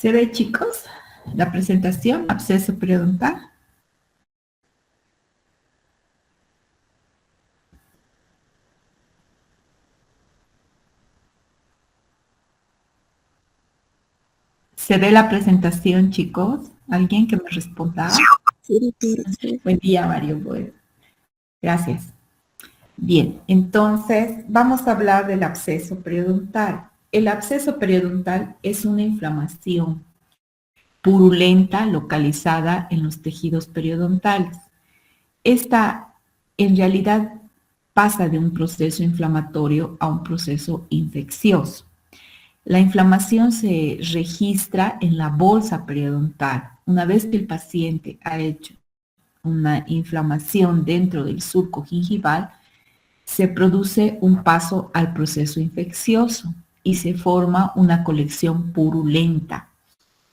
¿Se ve, chicos, la presentación, absceso periodontal? ¿Se ve la presentación, chicos? ¿Alguien que me responda? Sí, doctora, sí. Buen día, Mario. Bueno, gracias. Bien, entonces vamos a hablar del absceso periodontal. El absceso periodontal es una inflamación purulenta localizada en los tejidos periodontales. Esta, en realidad, pasa de un proceso inflamatorio a un proceso infeccioso. La inflamación se registra en la bolsa periodontal. Una vez que el paciente ha hecho una inflamación dentro del surco gingival, se produce un paso al proceso infeccioso y se forma una colección purulenta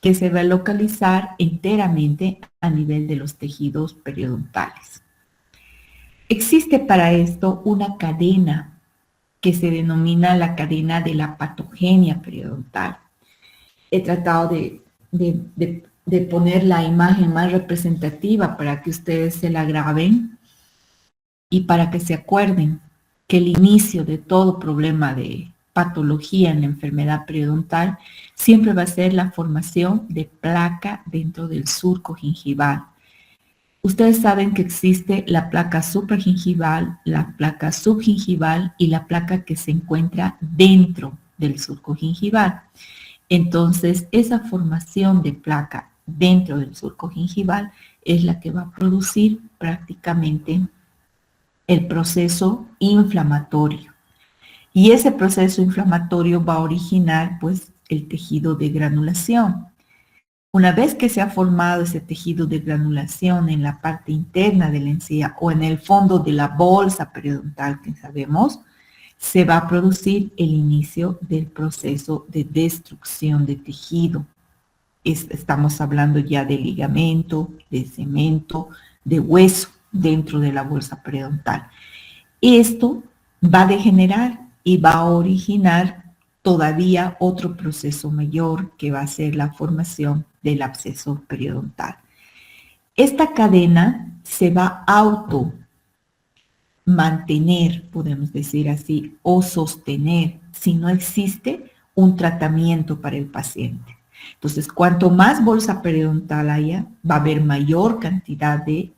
que se va a localizar enteramente a nivel de los tejidos periodontales. Existe para esto una cadena que se denomina la cadena de la patogenia periodontal. He tratado de poner la imagen más representativa para que ustedes se la graben y para que se acuerden que el inicio de todo problema de patología en la enfermedad periodontal siempre va a ser la formación de placa dentro del surco gingival. Ustedes saben que existe la placa supragingival, la placa subgingival y la placa que se encuentra dentro del surco gingival. Entonces, esa formación de placa dentro del surco gingival es la que va a producir prácticamente el proceso inflamatorio. Y ese proceso inflamatorio va a originar, pues, el tejido de granulación. Una vez que se ha formado ese tejido de granulación en la parte interna de la encía o en el fondo de la bolsa periodontal que sabemos, se va a producir el inicio del proceso de destrucción de tejido. Estamos hablando ya de ligamento, de cemento, de hueso dentro de la bolsa periodontal. Esto va a degenerar y va a originar todavía otro proceso mayor que va a ser la formación del absceso periodontal. Esta cadena se va a mantener, podemos decir así, o sostener si no existe un tratamiento para el paciente. Entonces, cuanto más bolsa periodontal haya, va a haber mayor cantidad de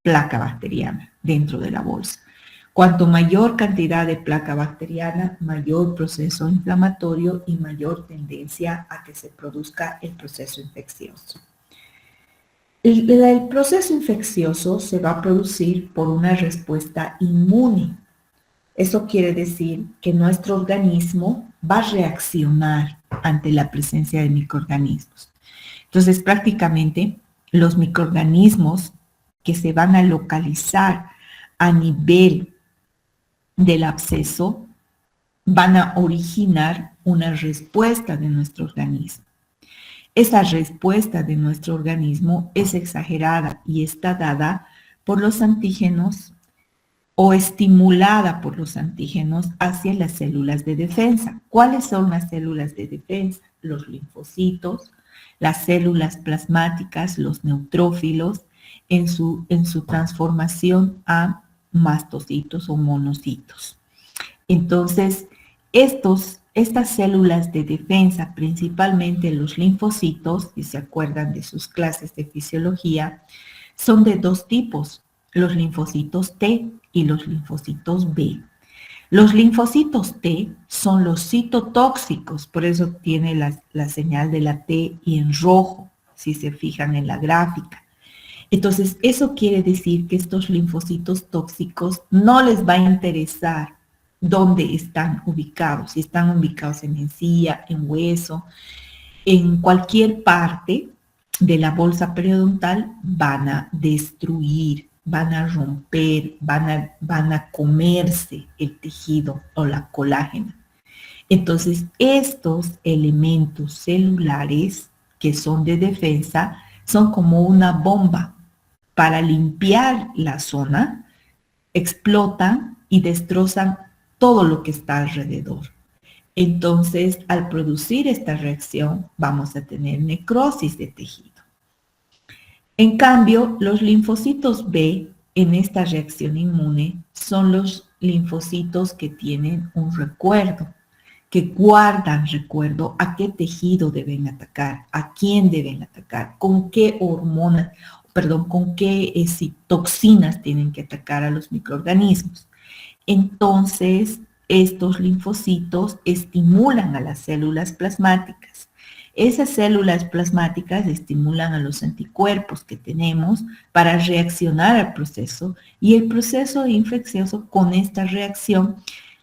placa bacteriana dentro de la bolsa. Cuanto mayor cantidad de placa bacteriana, mayor proceso inflamatorio y mayor tendencia a que se produzca el proceso infeccioso. El proceso infeccioso se va a producir por una respuesta inmune. Eso quiere decir que nuestro organismo va a reaccionar ante la presencia de microorganismos. Entonces, prácticamente, los microorganismos que se van a localizar a nivel del absceso van a originar una respuesta de nuestro organismo. Esa respuesta de nuestro organismo es exagerada y está dada por los antígenos o estimulada por los antígenos hacia las células de defensa. ¿Cuáles son las células de defensa? Los linfocitos, las células plasmáticas, los neutrófilos, en su transformación a mastocitos o monocitos. Entonces, estas células de defensa, principalmente los linfocitos, si se acuerdan de sus clases de fisiología, son de dos tipos, los linfocitos T y los linfocitos B. Los linfocitos T son los citotóxicos, por eso tiene la señal de la T y en rojo, si se fijan en la gráfica. Entonces, eso quiere decir que estos linfocitos tóxicos no les va a interesar dónde están ubicados, si están ubicados en encía, en hueso, en cualquier parte de la bolsa periodontal, van a destruir, van a romper, van a comerse el tejido o la colágena. Entonces, estos elementos celulares que son de defensa son como una bomba para limpiar la zona, explotan y destrozan todo lo que está alrededor. Entonces, al producir esta reacción, vamos a tener necrosis de tejido. En cambio, los linfocitos B en esta reacción inmune son los linfocitos que tienen un recuerdo, que guardan recuerdo a qué tejido deben atacar, a quién deben atacar, con qué hormonas, perdón, con qué toxinas tienen que atacar a los microorganismos. Entonces, estos linfocitos estimulan a las células plasmáticas. Esas células plasmáticas estimulan a los anticuerpos que tenemos para reaccionar al proceso y el proceso infeccioso con esta reacción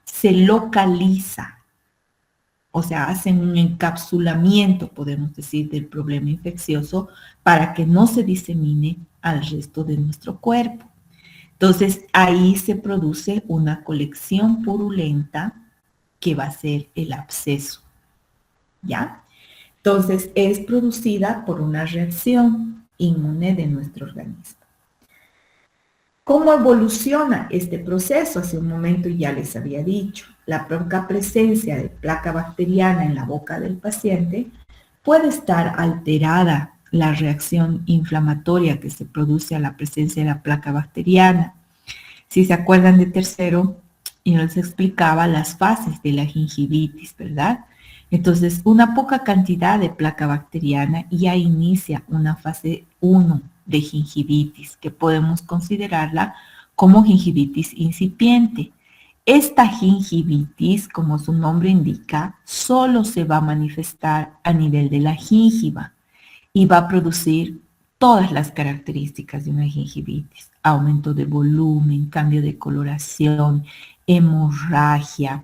se localiza, o sea, hacen un encapsulamiento, podemos decir, del problema infeccioso para que no se disemine al resto de nuestro cuerpo. Entonces, ahí se produce una colección purulenta que va a ser el absceso, ¿ya? Entonces, es producida por una reacción inmune de nuestro organismo. ¿Cómo evoluciona este proceso? Hace un momento ya les había dicho, la poca presencia de placa bacteriana en la boca del paciente puede estar alterada la reacción inflamatoria que se produce a la presencia de la placa bacteriana. Si se acuerdan de tercero, yo les explicaba las fases de la gingivitis, ¿verdad? Entonces, una poca cantidad de placa bacteriana ya inicia una fase 1 de gingivitis, que podemos considerarla como gingivitis incipiente. Esta gingivitis, como su nombre indica, solo se va a manifestar a nivel de la gingiva y va a producir todas las características de una gingivitis: aumento de volumen, cambio de coloración, hemorragia,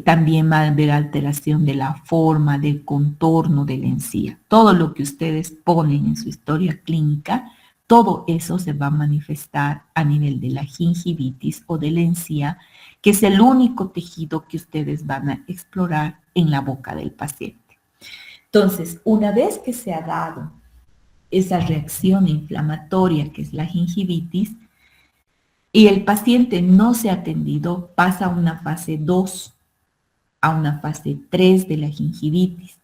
también va a haber alteración de la forma, del contorno de la encía. Todo lo que ustedes ponen en su historia clínica, todo eso se va a manifestar a nivel de la gingivitis o de la encía, que es el único tejido que ustedes van a explorar en la boca del paciente. Entonces, una vez que se ha dado esa reacción inflamatoria que es la gingivitis, y el paciente no se ha atendido, pasa a una fase 2, a una fase 3 de la gingivitis.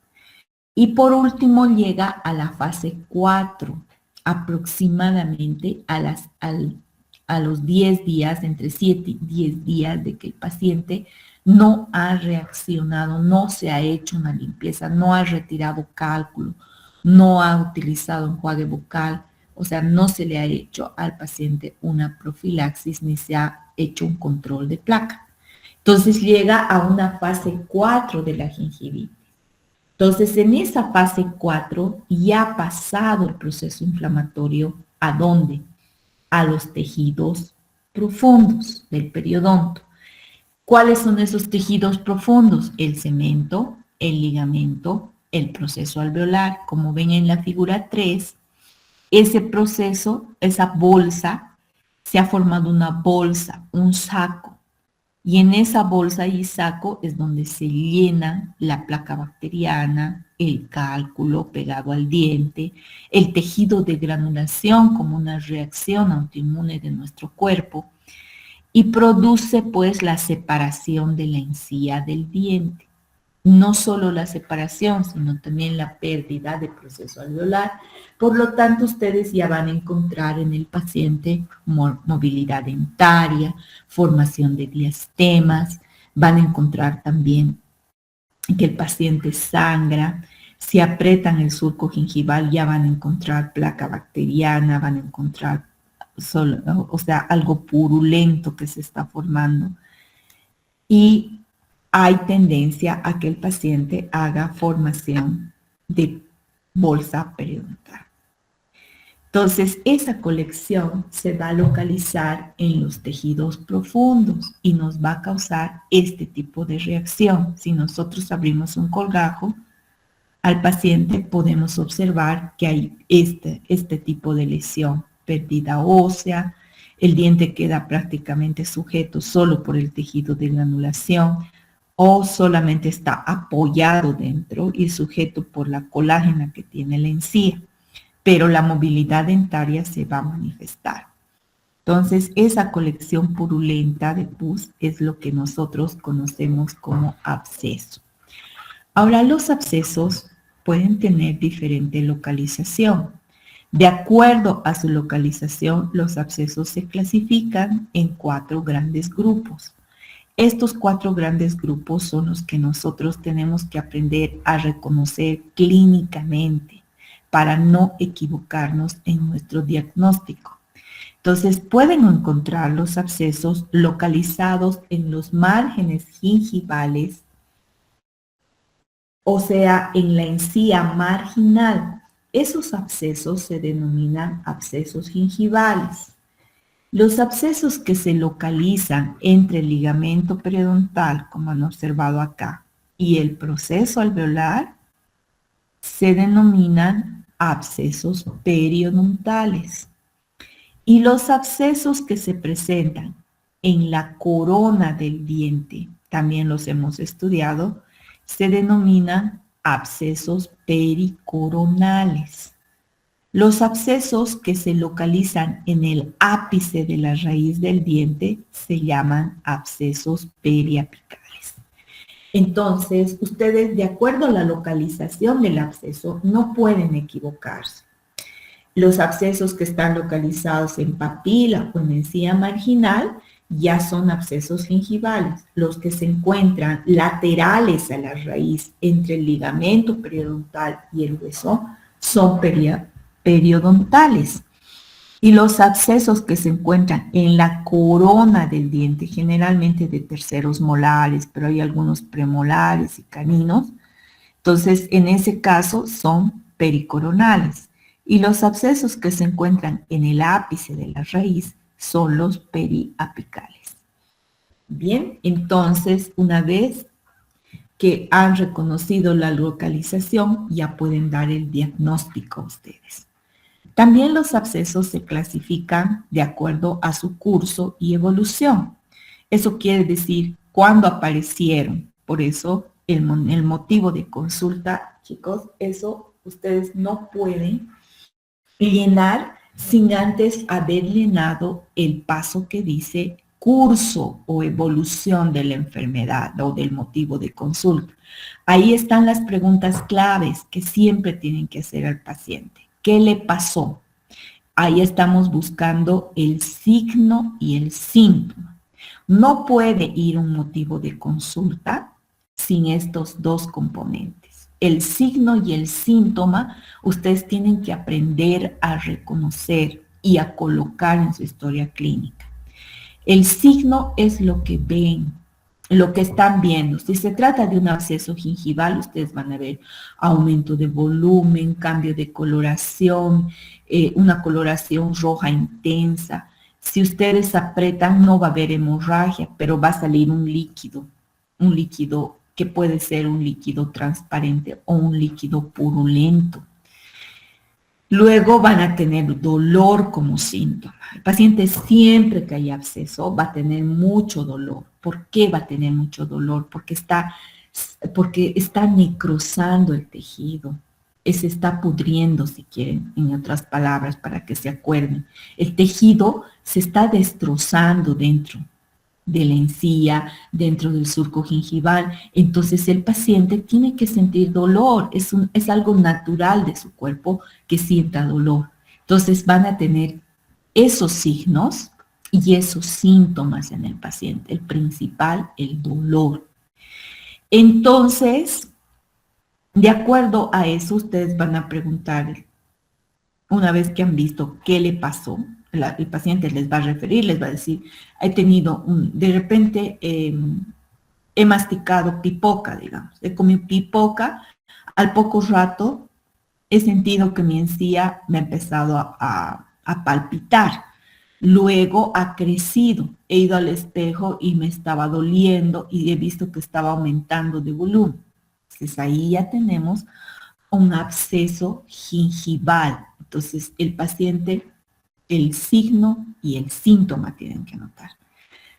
Y por último llega a la fase 4, aproximadamente a los 10 días, entre 7 y 10 días de que el paciente no ha reaccionado, no se ha hecho una limpieza, no ha retirado cálculo, no ha utilizado enjuague bucal, o sea, no se le ha hecho al paciente una profilaxis ni se ha hecho un control de placa. Entonces llega a una fase 4 de la gingivitis. Entonces, en esa fase 4 ya ha pasado el proceso inflamatorio. ¿A dónde? A los tejidos profundos del periodonto. ¿Cuáles son esos tejidos profundos? El cemento, el ligamento, el proceso alveolar. Como ven en la figura 3, ese proceso, esa bolsa, se ha formado una bolsa, un saco. Y en esa bolsa y saco es donde se llena la placa bacteriana, el cálculo pegado al diente, el tejido de granulación como una reacción autoinmune de nuestro cuerpo, y produce pues la separación de la encía del diente. No solo la separación, sino también la pérdida de proceso alveolar. Por lo tanto, ustedes ya van a encontrar en el paciente movilidad dentaria, formación de diastemas, van a encontrar también que el paciente sangra. Si aprietan el surco gingival, ya van a encontrar placa bacteriana, van a encontrar algo purulento que se está formando. Y hay tendencia a que el paciente haga formación de bolsa periodontal. Entonces, esa colección se va a localizar en los tejidos profundos y nos va a causar este tipo de reacción. Si nosotros abrimos un colgajo al paciente, podemos observar que hay este tipo de lesión: pérdida ósea, el diente queda prácticamente sujeto solo por el tejido de granulación, o solamente está apoyado dentro y sujeto por la colágena que tiene la encía, pero la movilidad dentaria se va a manifestar. Entonces, esa colección purulenta de pus es lo que nosotros conocemos como absceso. Ahora, los abscesos pueden tener diferente localización. De acuerdo a su localización, los abscesos se clasifican en 4 grandes grupos. Estos 4 grandes grupos son los que nosotros tenemos que aprender a reconocer clínicamente para no equivocarnos en nuestro diagnóstico. Entonces, pueden encontrar los abscesos localizados en los márgenes gingivales, o sea, en la encía marginal. Esos abscesos se denominan abscesos gingivales. Los abscesos que se localizan entre el ligamento periodontal, como han observado acá, y el proceso alveolar, se denominan abscesos periodontales. Y los abscesos que se presentan en la corona del diente, también los hemos estudiado, se denominan abscesos pericoronales. Los abscesos que se localizan en el ápice de la raíz del diente se llaman abscesos periapicales. Entonces, ustedes, de acuerdo a la localización del absceso, no pueden equivocarse. Los abscesos que están localizados en papila o en encía marginal ya son abscesos gingivales. Los que se encuentran laterales a la raíz entre el ligamento periodontal y el hueso son periodontales. Y los abscesos que se encuentran en la corona del diente, generalmente de terceros molares, pero hay algunos premolares y caninos, entonces en ese caso son pericoronales. Y los abscesos que se encuentran en el ápice de la raíz son los periapicales. Bien, entonces una vez que han reconocido la localización, ya pueden dar el diagnóstico a ustedes. También los abscesos se clasifican de acuerdo a su curso y evolución. Eso quiere decir cuándo aparecieron. Por eso el motivo de consulta, chicos, eso ustedes no pueden llenar sin antes haber llenado el paso que dice curso o evolución de la enfermedad o del motivo de consulta. Ahí están las preguntas claves que siempre tienen que hacer al paciente. ¿Qué le pasó? Ahí estamos buscando el signo y el síntoma. No puede ir un motivo de consulta sin estos 2 componentes. El signo y el síntoma, ustedes tienen que aprender a reconocer y a colocar en su historia clínica. El signo es lo que ven, lo que están viendo. Si se trata de un absceso gingival, ustedes van a ver aumento de volumen, cambio de coloración, una coloración roja intensa. Si ustedes apretan, no va a haber hemorragia, pero va a salir un líquido que puede ser un líquido transparente o un líquido purulento. Luego van a tener dolor como síntoma. El paciente siempre que hay absceso va a tener mucho dolor. ¿Por qué va a tener mucho dolor? Porque está necrosando el tejido. Se está pudriendo, si quieren, en otras palabras, para que se acuerden. El tejido se está destrozando dentro de la encía, dentro del surco gingival. Entonces el paciente tiene que sentir dolor, es algo natural de su cuerpo que sienta dolor. Entonces van a tener esos signos y esos síntomas en el paciente. El principal, el dolor. Entonces, de acuerdo a eso, ustedes van a preguntar, una vez que han visto qué le pasó, el paciente les va a referir, les va a decir, he tenido de repente he masticado pipoca, digamos, he comido pipoca, al poco rato he sentido que mi encía me ha empezado a palpitar, luego ha crecido, he ido al espejo y me estaba doliendo y he visto que estaba aumentando de volumen. Entonces ahí ya tenemos un absceso gingival. Entonces el paciente, el signo y el síntoma tienen que anotar.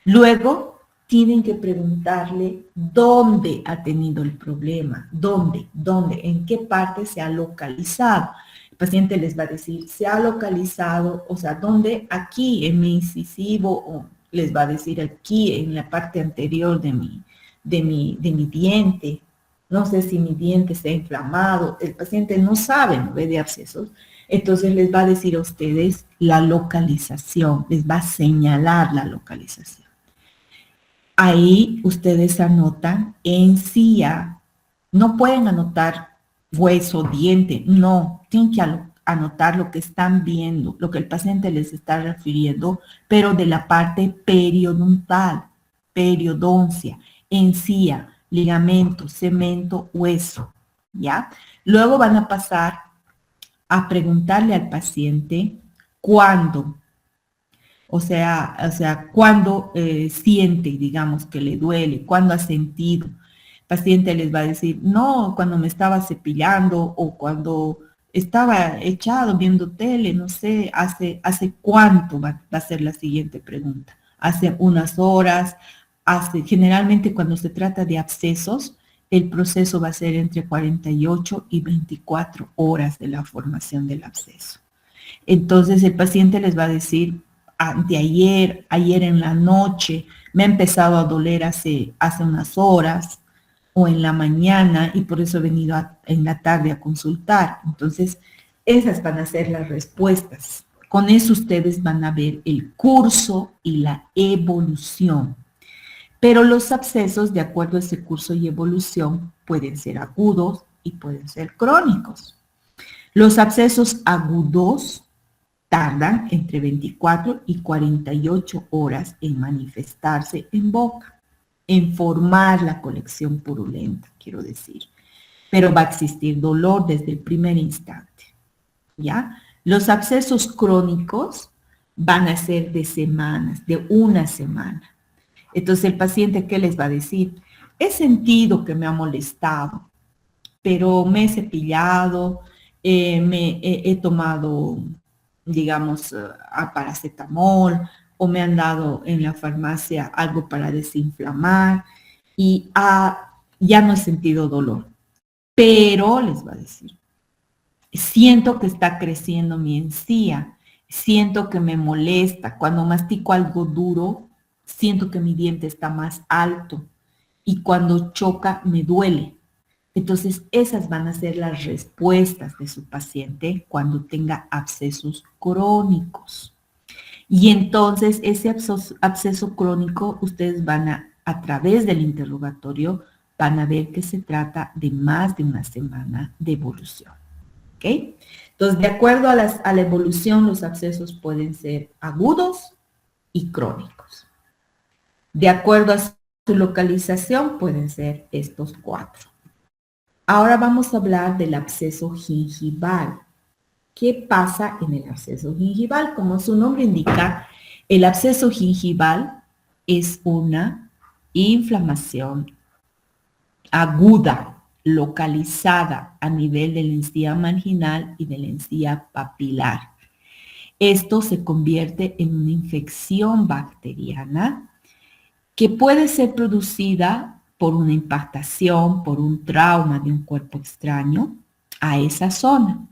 Luego tienen que preguntarle dónde ha tenido el problema, dónde, en qué parte se ha localizado. El paciente les va a decir, se ha localizado, o sea, ¿dónde? Aquí en mi incisivo, o les va a decir aquí en la parte anterior de mi diente. No sé si mi diente está inflamado. El paciente no sabe, no ve de abscesos. Entonces les va a decir a ustedes la localización, les va a señalar la localización. Ahí ustedes anotan encía. No pueden anotar hueso, diente, no, tienen que anotar lo que están viendo, lo que el paciente les está refiriendo, pero de la parte periodontal, periodoncia, encía, ligamento, cemento, hueso, ¿ya? Luego van a pasar a preguntarle al paciente cuándo, cuándo siente, digamos, que le duele, cuándo ha sentido. El paciente les va a decir, no, cuando me estaba cepillando o cuando estaba echado viendo tele, no sé, hace cuánto va a ser la siguiente pregunta. Hace unas horas, generalmente cuando se trata de abscesos, el proceso va a ser entre 48 y 24 horas de la formación del absceso. Entonces el paciente les va a decir, ayer en la noche, me ha empezado a doler hace unas horas o en la mañana y por eso he venido en la tarde a consultar. Entonces, esas van a ser las respuestas. Con eso ustedes van a ver el curso y la evolución. Pero los abscesos, de acuerdo a ese curso y evolución, pueden ser agudos y pueden ser crónicos. Los abscesos agudos tardan entre 24 y 48 horas en manifestarse en boca, en formar la colección purulenta, quiero decir. Pero va a existir dolor desde el primer instante, ¿ya? Los abscesos crónicos van a ser de semanas, de una semana. Entonces, el paciente, ¿qué les va a decir? He sentido que me ha molestado, pero me he cepillado, he tomado, digamos, paracetamol, o me han dado en la farmacia algo para desinflamar y ya no he sentido dolor. Pero, les va a decir, siento que está creciendo mi encía, siento que me molesta. Cuando mastico algo duro, siento que mi diente está más alto y cuando choca me duele. Entonces, esas van a ser las respuestas de su paciente cuando tenga abscesos crónicos. Y entonces, ese absceso crónico, ustedes van a través del interrogatorio, van a ver que se trata de más de una semana de evolución. ¿Ok? Entonces, de acuerdo a la evolución, los abscesos pueden ser agudos y crónicos. De acuerdo a su localización, pueden ser estos 4. Ahora vamos a hablar del absceso gingival. ¿Qué pasa en el absceso gingival? Como su nombre indica, el absceso gingival es una inflamación aguda, localizada a nivel de la encía marginal y de la encía papilar. Esto se convierte en una infección bacteriana que puede ser producida por una impactación, por un trauma de un cuerpo extraño a esa zona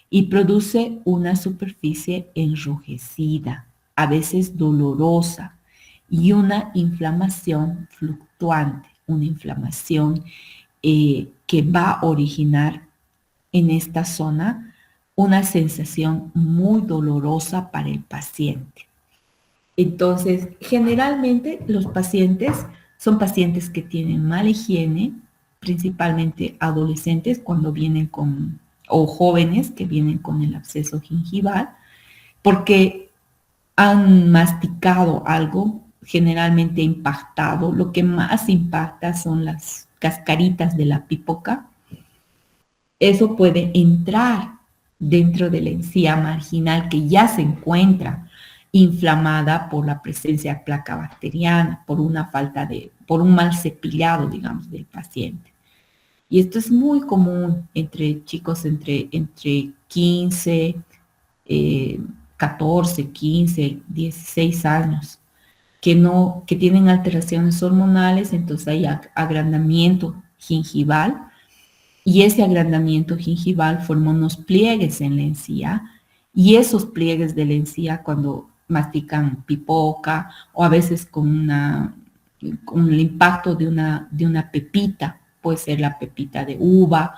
y produce una superficie enrojecida, a veces dolorosa, y una inflamación fluctuante, una inflamación que va a originar en esta zona una sensación muy dolorosa para el paciente. Entonces, generalmente los pacientes son pacientes que tienen mala higiene, principalmente adolescentes cuando vienen o jóvenes que vienen con el absceso gingival, porque han masticado algo, generalmente impactado. Lo que más impacta son las cascaritas de la pípoca. Eso puede entrar dentro de la encía marginal que ya se encuentra inflamada por la presencia de placa bacteriana, por un mal cepillado, digamos, del paciente. Y esto es muy común entre chicos entre 15, 14, 15, 16 años, que tienen alteraciones hormonales, entonces hay agrandamiento gingival y ese agrandamiento gingival forma unos pliegues en la encía, y esos pliegues de la encía cuando mastican pipoca o a veces con el impacto de una pepita, puede ser la pepita de uva,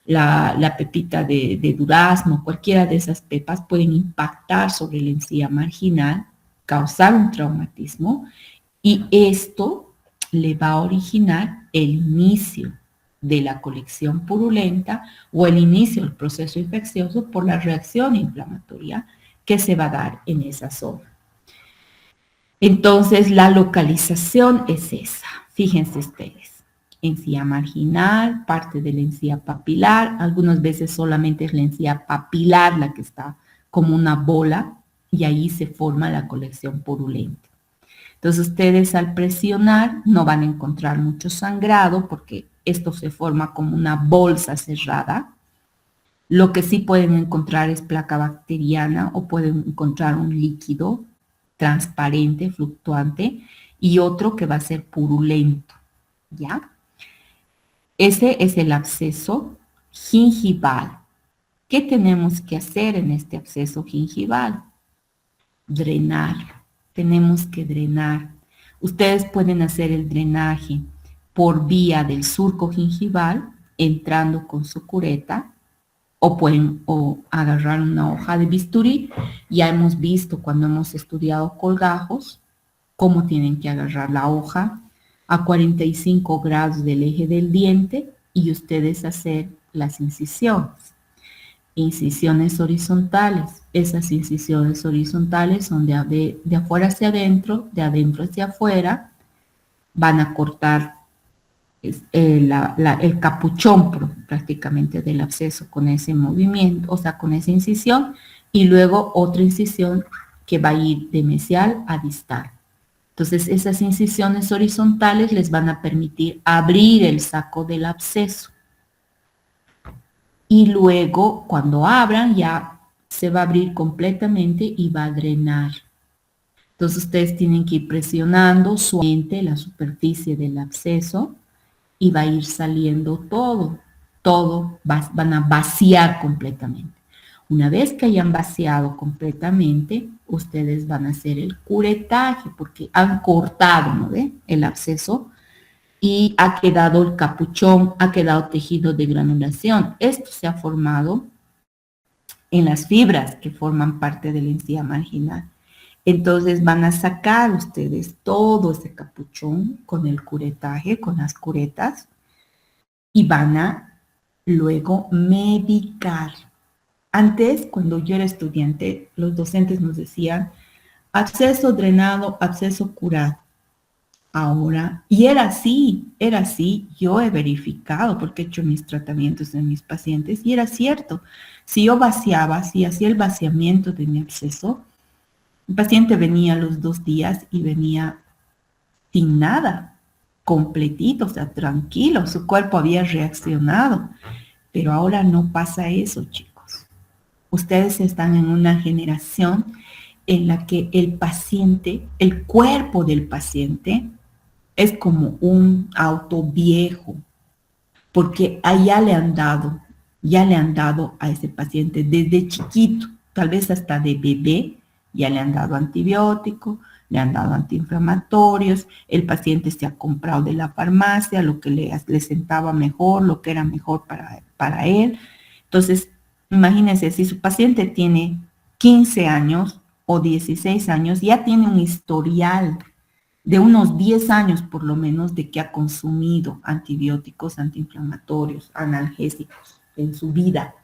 la pepita de durazno, cualquiera de esas pepas pueden impactar sobre la encía marginal, causar un traumatismo, y esto le va a originar el inicio de la colección purulenta o el inicio del proceso infeccioso por la reacción inflamatoria que se va a dar en esa zona. Entonces, la localización es esa. Fíjense ustedes. Encía marginal, parte de la encía papilar, algunas veces solamente es la encía papilar la que está como una bola y ahí se forma la colección purulenta. Entonces ustedes al presionar no van a encontrar mucho sangrado porque esto se forma como una bolsa cerrada. Lo que sí pueden encontrar es placa bacteriana o pueden encontrar un líquido transparente, fluctuante, y otro que va a ser purulento, ¿ya? Ese es el absceso gingival. ¿Qué tenemos que hacer en este absceso gingival? Drenar. Tenemos que drenar. Ustedes pueden hacer el drenaje por vía del surco gingival, entrando con su cureta, o pueden agarrar una hoja de bisturí. Ya hemos visto cuando hemos estudiado colgajos cómo tienen que agarrar la hoja a 45 grados del eje del diente y ustedes hacer las incisiones. Incisiones horizontales. Esas incisiones horizontales son de afuera hacia adentro, de adentro hacia afuera. Van a cortar el capuchón prácticamente del absceso con ese movimiento, o sea, con esa incisión, y luego otra incisión que va a ir de mesial a distal. Entonces, esas incisiones horizontales les van a permitir abrir el saco del absceso. Y luego, cuando abran, ya se va a abrir completamente y va a drenar. Entonces, ustedes tienen que ir presionando suavemente la superficie del absceso y va a ir saliendo todo van a vaciar completamente. Una vez que hayan vaciado completamente, ustedes van a hacer el curetaje porque han cortado, ¿no ve? El absceso y ha quedado el capuchón, ha quedado tejido de granulación. Esto se ha formado en las fibras que forman parte de la encía marginal. Entonces van a sacar ustedes todo ese capuchón con el curetaje, con las curetas, y van a luego medicar. Antes, cuando yo era estudiante, los docentes nos decían absceso drenado, absceso curado. Ahora, y era así, yo he verificado porque he hecho mis tratamientos en mis pacientes y era cierto. Si yo vaciaba, si hacía el vaciamiento de mi absceso, el paciente venía a los 2 días y venía sin nada, completito, o sea, tranquilo, su cuerpo había reaccionado. Pero ahora no pasa eso, chicos. Ustedes están en una generación en la que el paciente, el cuerpo del paciente, es como un auto viejo, porque allá ya le han dado a ese paciente desde chiquito, tal vez hasta de bebé, ya le han dado antibiótico, le han dado antiinflamatorios, el paciente se ha comprado de la farmacia lo que le sentaba mejor, lo que era mejor para él. Entonces, imagínense, si su paciente tiene 15 años o 16 años, ya tiene un historial de unos 10 años por lo menos de que ha consumido antibióticos, antiinflamatorios, analgésicos en su vida.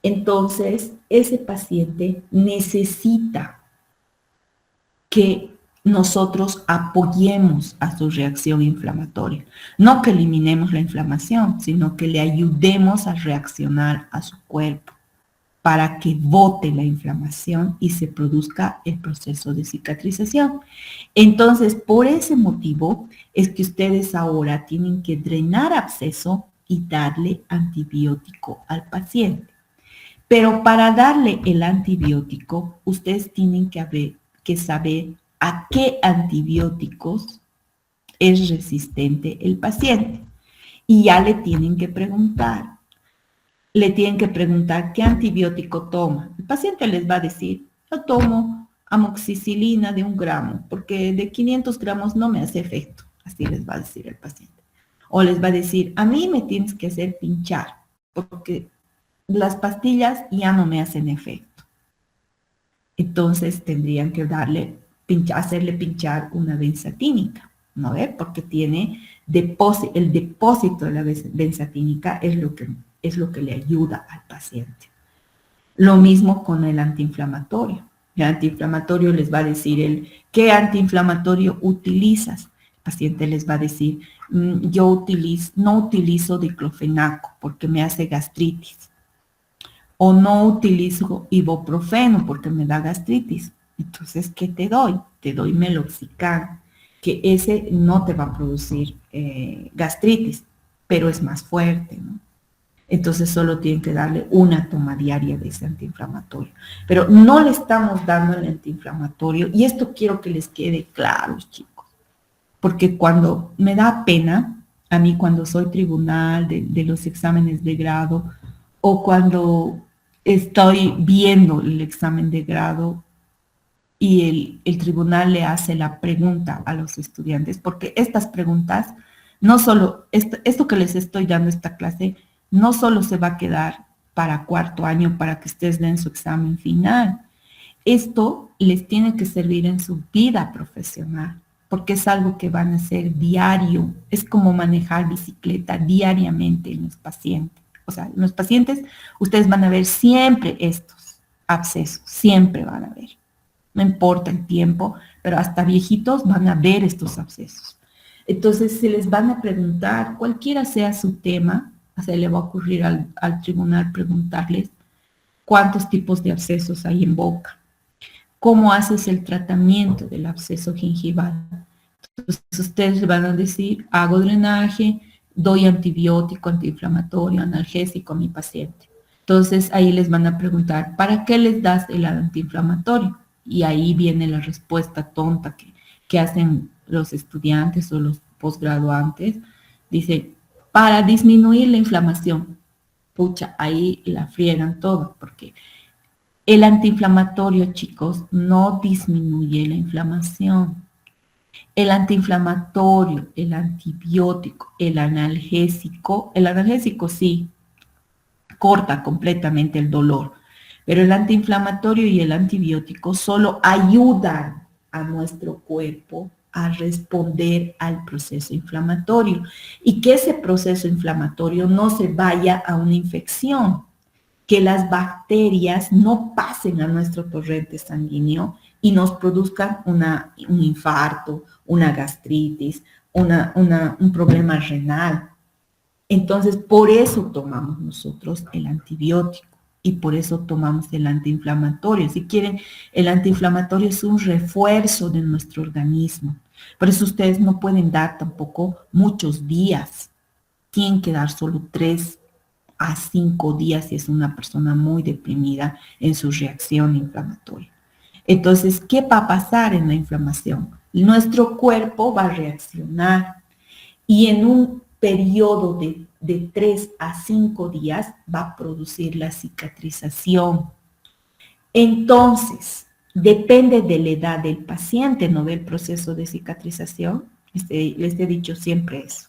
Entonces, ese paciente necesita que nosotros apoyemos a su reacción inflamatoria. No que eliminemos la inflamación, sino que le ayudemos a reaccionar a su cuerpo para que bote la inflamación y se produzca el proceso de cicatrización. Entonces, por ese motivo es que ustedes ahora tienen que drenar absceso y darle antibiótico al paciente. Pero para darle el antibiótico, ustedes tienen que saber a qué antibióticos es resistente el paciente. y ya le tienen que preguntar. Le tienen que preguntar qué antibiótico toma. El paciente les va a decir, yo tomo amoxicilina de 1 gramo, porque de 500 gramos no me hace efecto. Así les va a decir el paciente. O les va a decir, a mí me tienes que hacer pinchar, porque las pastillas ya no me hacen efecto. Entonces tendrían que hacerle pinchar una benzatínica, ¿no ve? Porque tiene el depósito de la benzatínica es lo que le ayuda al paciente. Lo mismo con el antiinflamatorio. El antiinflamatorio les va a decir ¿qué antiinflamatorio utilizas? El paciente les va a decir, yo no utilizo diclofenaco porque me hace gastritis. O no utilizo ibuprofeno porque me da gastritis. Entonces, ¿qué te doy? Te doy meloxicam, que ese no te va a producir gastritis, pero es más fuerte, ¿no? Entonces solo tienen que darle una toma diaria de ese antiinflamatorio. Pero no le estamos dando el antiinflamatorio, y esto quiero que les quede claro, chicos, porque cuando me da pena, a mí cuando soy tribunal de los exámenes de grado, o cuando estoy viendo el examen de grado y el tribunal le hace la pregunta a los estudiantes, porque estas preguntas, no solo, esto que les estoy dando esta clase, no solo se va a quedar para 4º para que ustedes den su examen final. Esto les tiene que servir en su vida profesional, porque es algo que van a hacer diario. Es como manejar bicicleta diariamente en los pacientes. O sea, en los pacientes ustedes van a ver siempre estos abscesos, siempre van a ver. No importa el tiempo, pero hasta viejitos van a ver estos abscesos. Entonces, se les van a preguntar, cualquiera sea su tema, se le va a ocurrir al tribunal preguntarles cuántos tipos de abscesos hay en boca, cómo haces el tratamiento del absceso gingival. Entonces, ustedes van a decir, hago drenaje, doy antibiótico, antiinflamatorio, analgésico a mi paciente. Entonces, ahí les van a preguntar, ¿para qué les das el antiinflamatorio? Y ahí viene la respuesta tonta que hacen los estudiantes o los posgraduantes. Dice, para disminuir la inflamación. Pucha, ahí la friegan todo, porque el antiinflamatorio, chicos, no disminuye la inflamación. El antiinflamatorio, el antibiótico, el analgésico sí, corta completamente el dolor, pero el antiinflamatorio y el antibiótico solo ayudan a nuestro cuerpo a responder al proceso inflamatorio y que ese proceso inflamatorio no se vaya a una infección, que las bacterias no pasen a nuestro torrente sanguíneo y nos produzcan un infarto, una gastritis, un problema renal. Entonces, por eso tomamos nosotros el antibiótico y por eso tomamos el antiinflamatorio. Si quieren, el antiinflamatorio es un refuerzo de nuestro organismo. Por eso ustedes no pueden dar tampoco muchos días. Tienen que dar solo 3 a 5 días si es una persona muy deprimida en su reacción inflamatoria. Entonces, ¿qué va a pasar en la inflamación? Nuestro cuerpo va a reaccionar y en un periodo de 3 a 5 días va a producir la cicatrización. Entonces, depende de la edad del paciente, ¿no ve el proceso de cicatrización? Les he dicho siempre eso.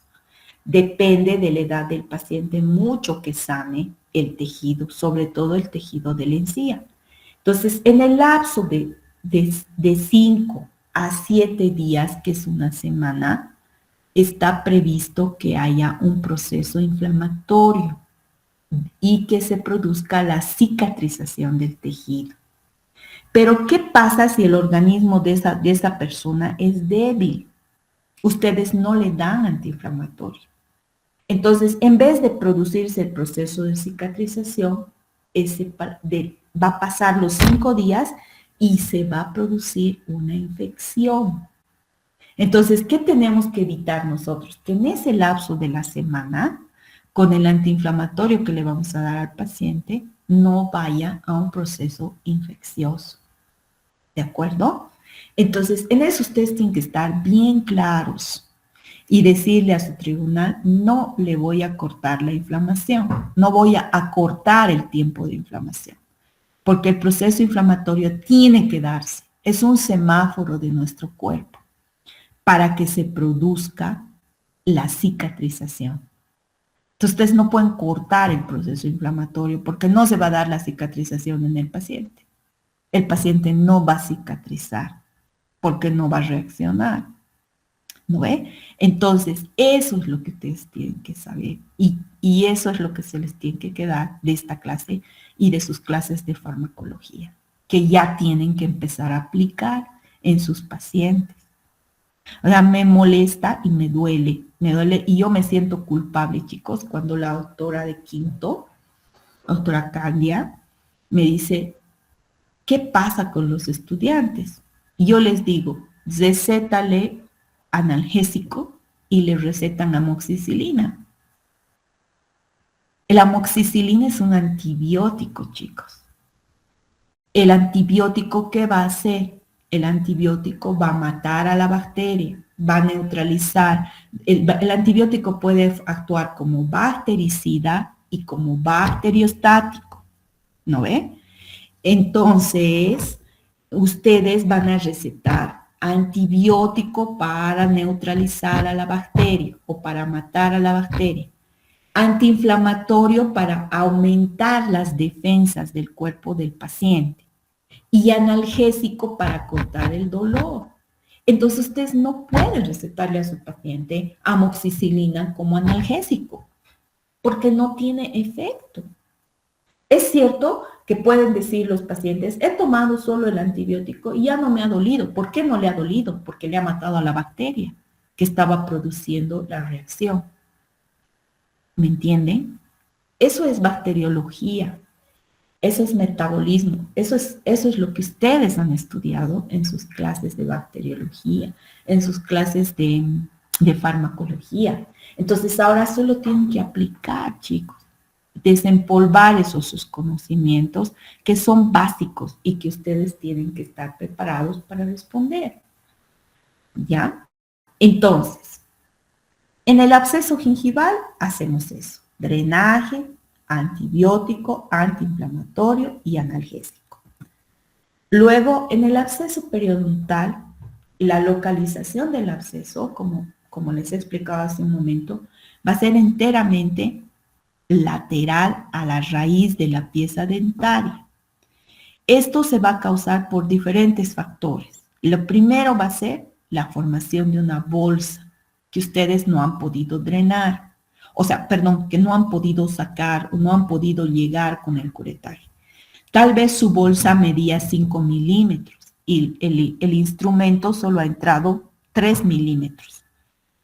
Depende de la edad del paciente mucho que sane el tejido, sobre todo el tejido de la encía. Entonces, en el lapso de 5 a 7 días, que es una semana, está previsto que haya un proceso inflamatorio y que se produzca la cicatrización del tejido. Pero, ¿qué pasa si el organismo de esa persona es débil? Ustedes no le dan antiinflamatorio. Entonces, en vez de producirse el proceso de cicatrización, va a pasar los 5 días y se va a producir una infección. Entonces, ¿qué tenemos que evitar nosotros? Que en ese lapso de la semana, con el antiinflamatorio que le vamos a dar al paciente, no vaya a un proceso infeccioso. ¿De acuerdo? Entonces, en eso ustedes tienen que estar bien claros. y decirle a su tribunal, no le voy a cortar la inflamación, no voy a acortar el tiempo de inflamación, porque el proceso inflamatorio tiene que darse, es un semáforo de nuestro cuerpo para que se produzca la cicatrización. Entonces, ustedes no pueden cortar el proceso inflamatorio porque no se va a dar la cicatrización en el paciente. El paciente no va a cicatrizar porque no va a reaccionar. ¿No ve? Entonces, eso es lo que ustedes tienen que saber y eso es lo que se les tiene que quedar de esta clase y de sus clases de farmacología, que ya tienen que empezar a aplicar en sus pacientes. O sea, me molesta y me duele y yo me siento culpable, chicos, cuando la doctora de quinto, doctora Candia, me dice, ¿qué pasa con los estudiantes? Y yo les digo, recétale analgésico y le recetan amoxicilina. El amoxicilina es un antibiótico, chicos. El antibiótico, ¿qué va a hacer? El antibiótico va a matar a la bacteria, va a neutralizar. El antibiótico puede actuar como bactericida y como bacteriostático, ¿no ve? Entonces, ustedes van a recetar antibiótico para neutralizar a la bacteria o para matar a la bacteria, antiinflamatorio para aumentar las defensas del cuerpo del paciente y analgésico para cortar el dolor. Entonces, ustedes no pueden recetarle a su paciente amoxicilina como analgésico porque no tiene efecto. Es cierto que pueden decir los pacientes, he tomado solo el antibiótico y ya no me ha dolido. ¿Por qué no le ha dolido? Porque le ha matado a la bacteria que estaba produciendo la reacción. ¿Me entienden? Eso es bacteriología, eso es metabolismo, eso es lo que ustedes han estudiado en sus clases de bacteriología, en sus clases de farmacología. Entonces ahora solo tienen que aplicar, chicos, desempolvar esos sus conocimientos que son básicos y que ustedes tienen que estar preparados para responder. ¿Ya? Entonces, en el absceso gingival hacemos eso, drenaje, antibiótico, antiinflamatorio y analgésico. Luego, en el absceso periodontal, la localización del absceso, como les he explicado hace un momento, va a ser enteramente lateral a la raíz de la pieza dentaria. Esto se va a causar por diferentes factores. Lo primero va a ser la formación de una bolsa que ustedes no han podido drenar, o sea, perdón, que no han podido sacar o no han podido llegar con el curetaje. Tal vez su bolsa medía 5 milímetros y el instrumento solo ha entrado 3 milímetros.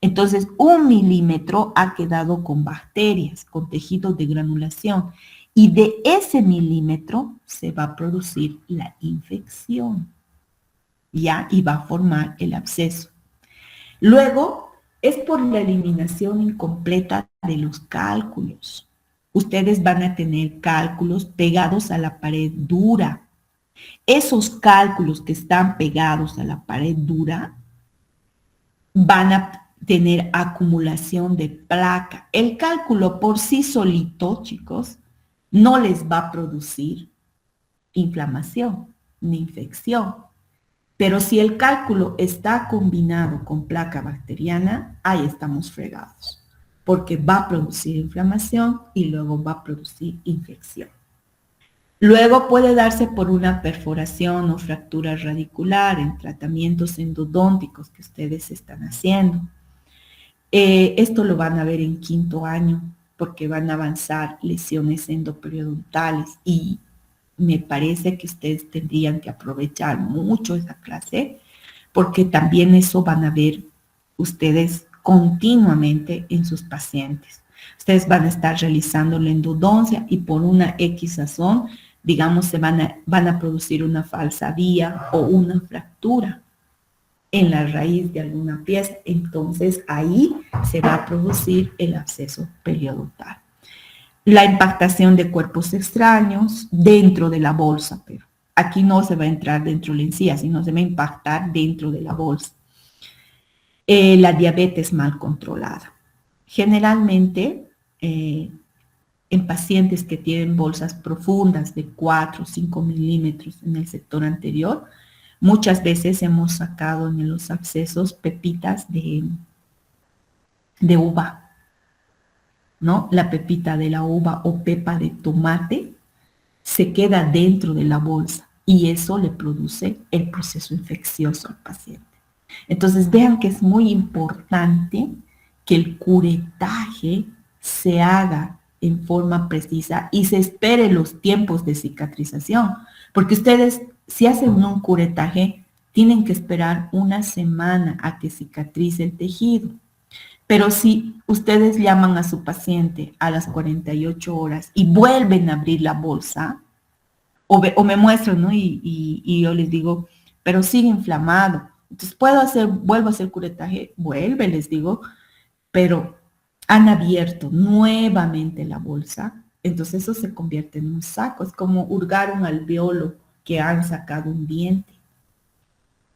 Entonces, 1 milímetro ha quedado con bacterias, con tejidos de granulación, y de ese milímetro se va a producir la infección, ¿ya? Y va a formar el absceso. Luego, es por la eliminación incompleta de los cálculos. Ustedes van a tener cálculos pegados a la pared dura. Esos cálculos que están pegados a la pared dura van a tener acumulación de placa. El cálculo por sí solito, chicos, no les va a producir inflamación ni infección. Pero si el cálculo está combinado con placa bacteriana, ahí estamos fregados, porque va a producir inflamación y luego va a producir infección. Luego puede darse por una perforación o fractura radicular en tratamientos endodónticos que ustedes están haciendo. Esto lo van a ver en quinto año porque van a avanzar lesiones endoperiodontal y me parece que ustedes tendrían que aprovechar mucho esa clase porque también eso van a ver ustedes continuamente en sus pacientes. Ustedes van a estar realizando la endodoncia y por una X razón, digamos, se van a producir una falsa vía o una fractura en la raíz de alguna pieza. Entonces ahí se va a producir el absceso periodontal. La impactación de cuerpos extraños dentro de la bolsa, pero aquí no se va a entrar dentro de la encía, sino se va a impactar dentro de la bolsa. La diabetes mal controlada. Generalmente, en pacientes que tienen bolsas profundas de 4 o 5 milímetros en el sector anterior, muchas veces hemos sacado en los abscesos pepitas de uva, ¿no? La pepita de la uva o pepa de tomate se queda dentro de la bolsa y eso le produce el proceso infeccioso al paciente. Entonces vean que es muy importante que el curetaje se haga en forma precisa y se espere los tiempos de cicatrización, porque ustedes si hacen un curetaje tienen que esperar una semana a que cicatrice el tejido. Pero si ustedes llaman a su paciente a las 48 horas y vuelven a abrir la bolsa, o me muestran, ¿no? Y yo les digo, pero sigue inflamado. Entonces, vuelvo a hacer curetaje, vuelve, les digo, pero han abierto nuevamente la bolsa, entonces eso se convierte en un saco, es como hurgar un alveolo que han sacado un diente,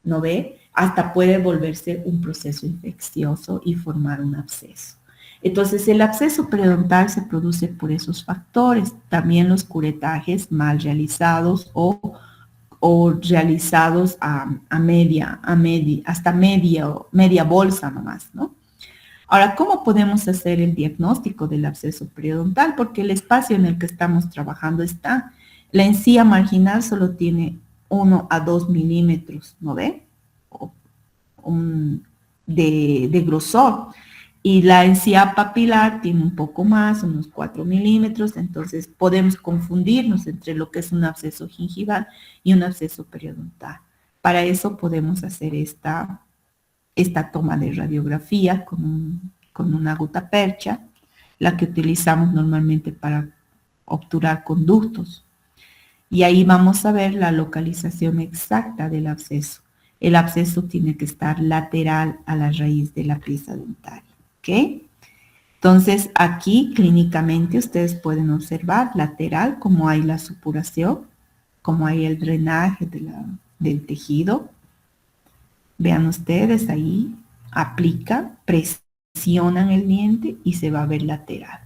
¿no ve? Hasta puede volverse un proceso infeccioso y formar un absceso. Entonces, el absceso periodontal se produce por esos factores. También los curetajes mal realizados o realizados hasta media bolsa nomás, ¿no? Ahora, ¿cómo podemos hacer el diagnóstico del absceso periodontal? Porque el espacio en el que estamos trabajando está, la encía marginal solo tiene 1 a 2 milímetros, ¿no ve? De grosor. Y la encía papilar tiene un poco más, unos 4 milímetros, entonces podemos confundirnos entre lo que es un absceso gingival y un absceso periodontal. Para eso podemos hacer esta toma de radiografía con una gutapercha, la que utilizamos normalmente para obturar conductos. Y ahí vamos a ver la localización exacta del absceso. El absceso tiene que estar lateral a la raíz de la pieza dentaria. ¿Ok? Entonces, aquí clínicamente ustedes pueden observar lateral cómo hay la supuración, cómo hay el drenaje del tejido. Vean ustedes ahí, aplican, presionan el diente y se va a ver lateral.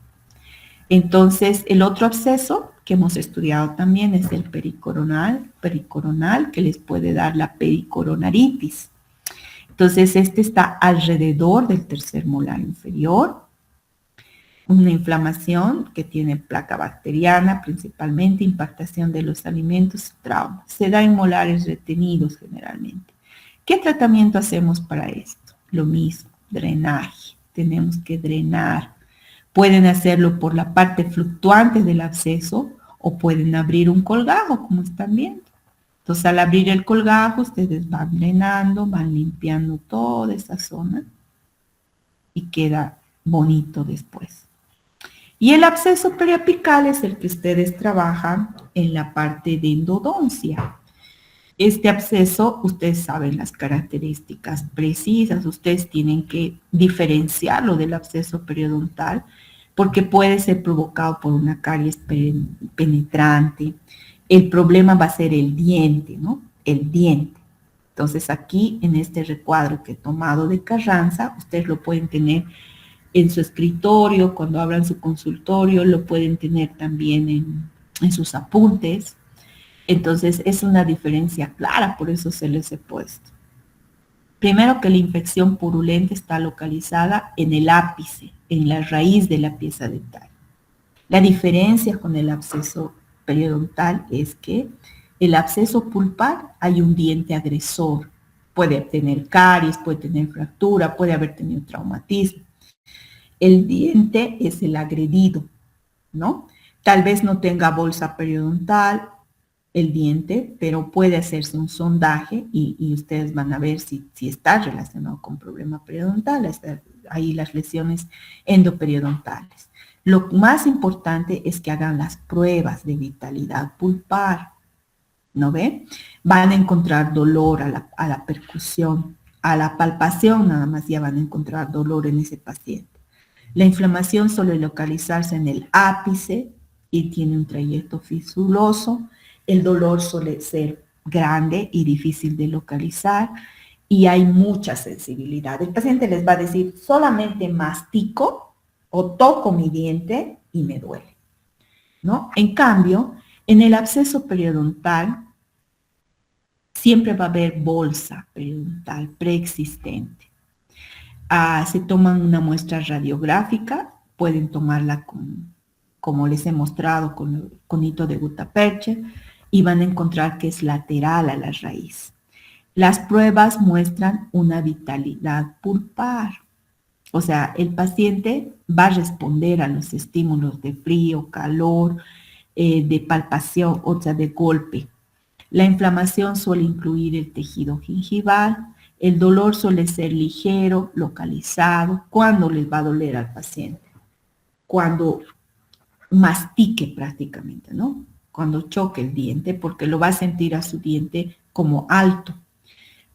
Entonces, el otro absceso que hemos estudiado también es el pericoronal, que les puede dar la pericoronaritis. Entonces, este está alrededor del tercer molar inferior, una inflamación que tiene placa bacteriana, principalmente impactación de los alimentos y trauma. Se da en molares retenidos generalmente. ¿Qué tratamiento hacemos para esto? Lo mismo, drenaje. Tenemos que drenar. Pueden hacerlo por la parte fluctuante del absceso o pueden abrir un colgajo, como están viendo. Entonces, al abrir el colgajo, ustedes van drenando, van limpiando toda esa zona y queda bonito después. Y el absceso periapical es el que ustedes trabajan en la parte de endodoncia. Este absceso, ustedes saben las características precisas, ustedes tienen que diferenciarlo del absceso periodontal porque puede ser provocado por una caries penetrante. El problema va a ser el diente, ¿no? El diente. Entonces aquí en este recuadro que he tomado de Carranza, ustedes lo pueden tener en su escritorio, cuando abran su consultorio, lo pueden tener también en sus apuntes. Entonces, es una diferencia clara, por eso se les he puesto. Primero que la infección purulenta está localizada en el ápice, en la raíz de la pieza dental. La diferencia con el absceso periodontal es que el absceso pulpar hay un diente agresor. Puede tener caries, puede tener fractura, puede haber tenido traumatismo. El diente es el agredido, ¿no? Tal vez no tenga bolsa periodontal el diente, pero puede hacerse un sondaje y ustedes van a ver si está relacionado con problema periodontal, ahí las lesiones endoperidontales. Lo más importante es que hagan las pruebas de vitalidad pulpar, ¿no ve? Van a encontrar dolor a la percusión, a la palpación nada más ya van a encontrar dolor en ese paciente. La inflamación suele localizarse en el ápice y tiene un trayecto fisuroso. El dolor suele ser grande y difícil de localizar. y hay mucha sensibilidad. El paciente les va a decir, solamente mastico o toco mi diente y me duele, ¿no? En cambio, en el absceso periodontal siempre va a haber bolsa periodontal preexistente. Se toman una muestra radiográfica, pueden tomarla como les he mostrado con el conito de gutapercha, y van a encontrar que es lateral a la raíz. Las pruebas muestran una vitalidad pulpar, o sea, el paciente va a responder a los estímulos de frío, calor, de palpación, o sea, de golpe. La inflamación suele incluir el tejido gingival, el dolor suele ser ligero, localizado. ¿Cuándo les va a doler al paciente? Cuando mastique prácticamente, ¿no? Cuando choque el diente, porque lo va a sentir a su diente como alto.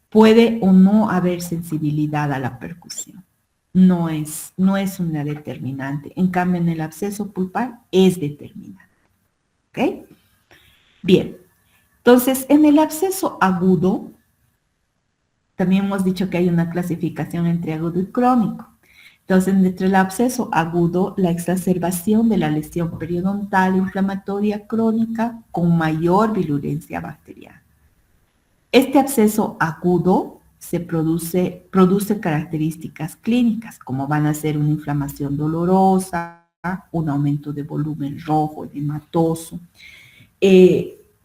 Puede o no haber sensibilidad a la percusión. No es una determinante. En cambio, en el absceso pulpar es determinante. ¿Ok? Bien. Entonces, en el absceso agudo, también hemos dicho que hay una clasificación entre agudo y crónico. Entonces, entre el absceso agudo, la exacerbación de la lesión periodontal inflamatoria crónica con mayor virulencia bacteriana. Este absceso agudo produce características clínicas, como van a ser una inflamación dolorosa, un aumento de volumen rojo, edematoso.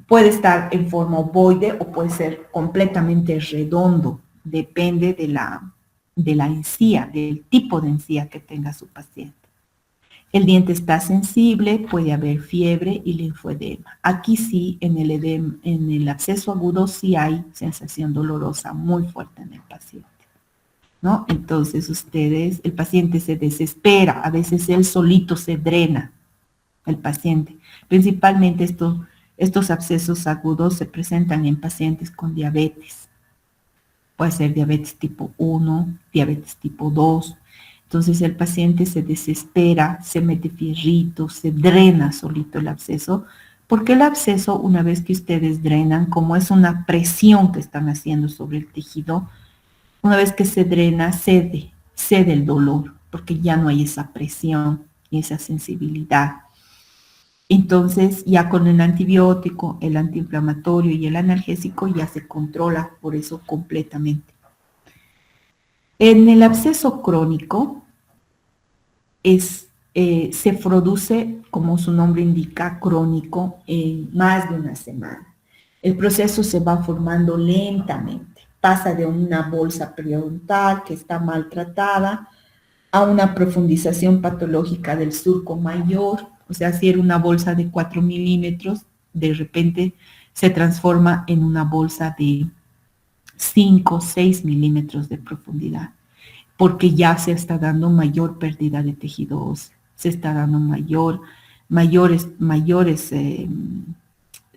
Puede estar en forma ovoide o puede ser completamente redondo, depende de la encía, del tipo de encía que tenga su paciente. El diente está sensible, puede haber fiebre y linfoedema. Aquí sí, en el absceso agudo sí hay sensación dolorosa muy fuerte en el paciente, ¿no? Entonces el paciente se desespera, a veces él solito se drena, el paciente. Principalmente estos abscesos agudos se presentan en pacientes con diabetes. Puede ser diabetes tipo 1, diabetes tipo 2. Entonces el paciente se desespera, se mete fierritos, se drena solito el absceso, porque el absceso, una vez que ustedes drenan, como es una presión que están haciendo sobre el tejido, una vez que se drena, cede el dolor, porque ya no hay esa presión y esa sensibilidad. Entonces, ya con el antibiótico, el antiinflamatorio y el analgésico ya se controla por eso completamente. En el absceso crónico se produce, como su nombre indica, crónico en más de una semana. El proceso se va formando lentamente. Pasa de una bolsa periodontal que está maltratada a una profundización patológica del surco mayor. O sea, si era una bolsa de 4 milímetros, de repente se transforma en una bolsa de 5, 6 milímetros de profundidad, porque ya se está dando mayor pérdida de tejido óseo, se está dando mayores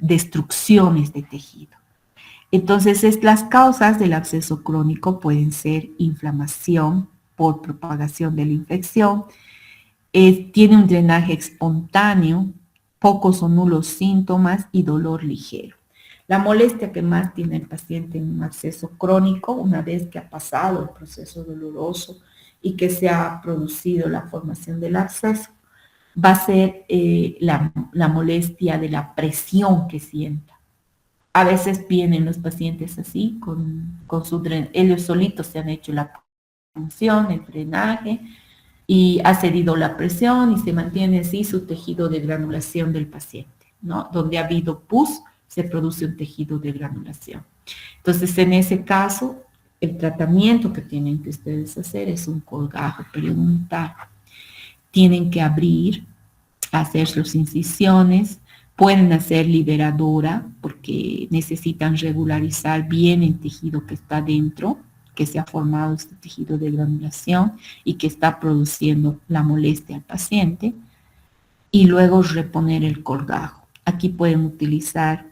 destrucciones de tejido. Entonces, las causas del absceso crónico pueden ser inflamación por propagación de la infección, tiene un drenaje espontáneo, pocos o nulos síntomas y dolor ligero. La molestia que más tiene el paciente en un absceso crónico, una vez que ha pasado el proceso doloroso y que se ha producido la formación del absceso, va a ser la molestia de la presión que sienta. A veces vienen los pacientes así, con su drenaje, ellos solitos se han hecho la punción, el drenaje, y ha cedido la presión y se mantiene así su tejido de granulación del paciente, ¿no? Donde ha habido pus, se produce un tejido de granulación. Entonces, en ese caso, el tratamiento que tienen que ustedes hacer es un colgajo periodontal. Tienen que abrir, hacer sus incisiones, pueden hacer liberadora porque necesitan regularizar bien el tejido que está dentro, que se ha formado este tejido de granulación y que está produciendo la molestia al paciente, y luego reponer el colgajo. Aquí pueden utilizar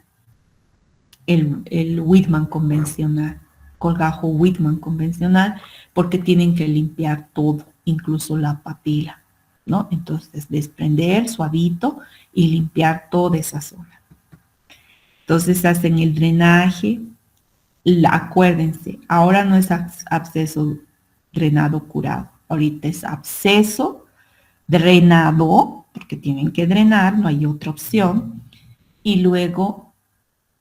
el Whitman convencional, colgajo Whitman convencional, porque tienen que limpiar todo, incluso la papila, ¿no? Entonces, desprender suavito y limpiar toda esa zona. Entonces, hacen el drenaje, Acuérdense, ahora no es absceso drenado curado, ahorita es absceso drenado, porque tienen que drenar, no hay otra opción, y luego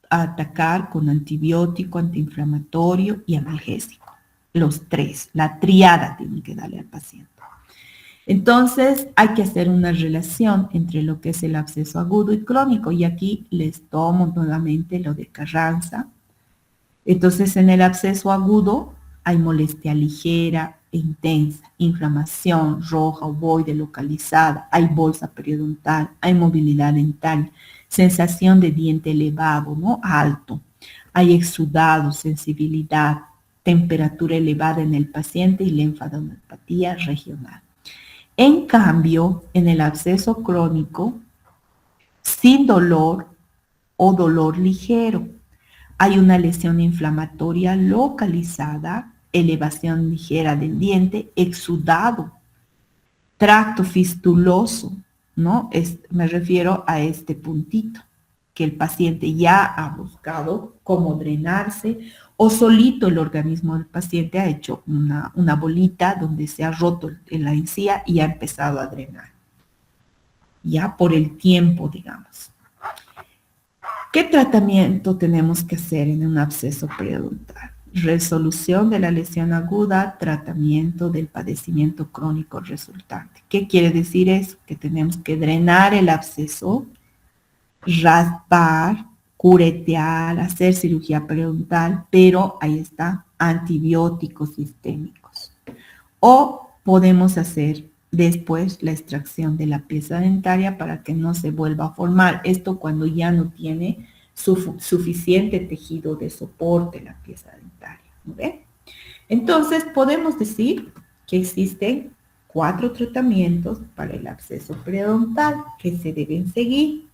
atacar con antibiótico, antiinflamatorio y analgésico. Los tres, la triada tienen que darle al paciente. Entonces, hay que hacer una relación entre lo que es el absceso agudo y crónico, y aquí les tomo nuevamente lo de Carranza. Entonces, en el absceso agudo hay molestia ligera e intensa, inflamación roja ovoide localizada, hay bolsa periodontal, hay movilidad dental, sensación de diente elevado, ¿no? Alto, hay exudado, sensibilidad, temperatura elevada en el paciente y linfadenopatía regional. En cambio, en el absceso crónico, sin dolor o dolor ligero, hay una lesión inflamatoria localizada, elevación ligera del diente, exudado, tracto fistuloso, ¿no? Me refiero a este puntito, que el paciente ya ha buscado cómo drenarse o solito el organismo del paciente ha hecho una bolita donde se ha roto en la encía y ha empezado a drenar, ya por el tiempo, digamos. ¿Qué tratamiento tenemos que hacer en un absceso periodontal? Resolución de la lesión aguda, tratamiento del padecimiento crónico resultante. ¿Qué quiere decir eso? Que tenemos que drenar el absceso, raspar, curetear, hacer cirugía periodontal, pero ahí está, antibióticos sistémicos. O podemos hacer después la extracción de la pieza dentaria para que no se vuelva a formar. Esto cuando ya no tiene suficiente tejido de soporte la pieza dentaria. ¿No ve? Entonces podemos decir que existen 4 tratamientos para el absceso periodontal que se deben seguir: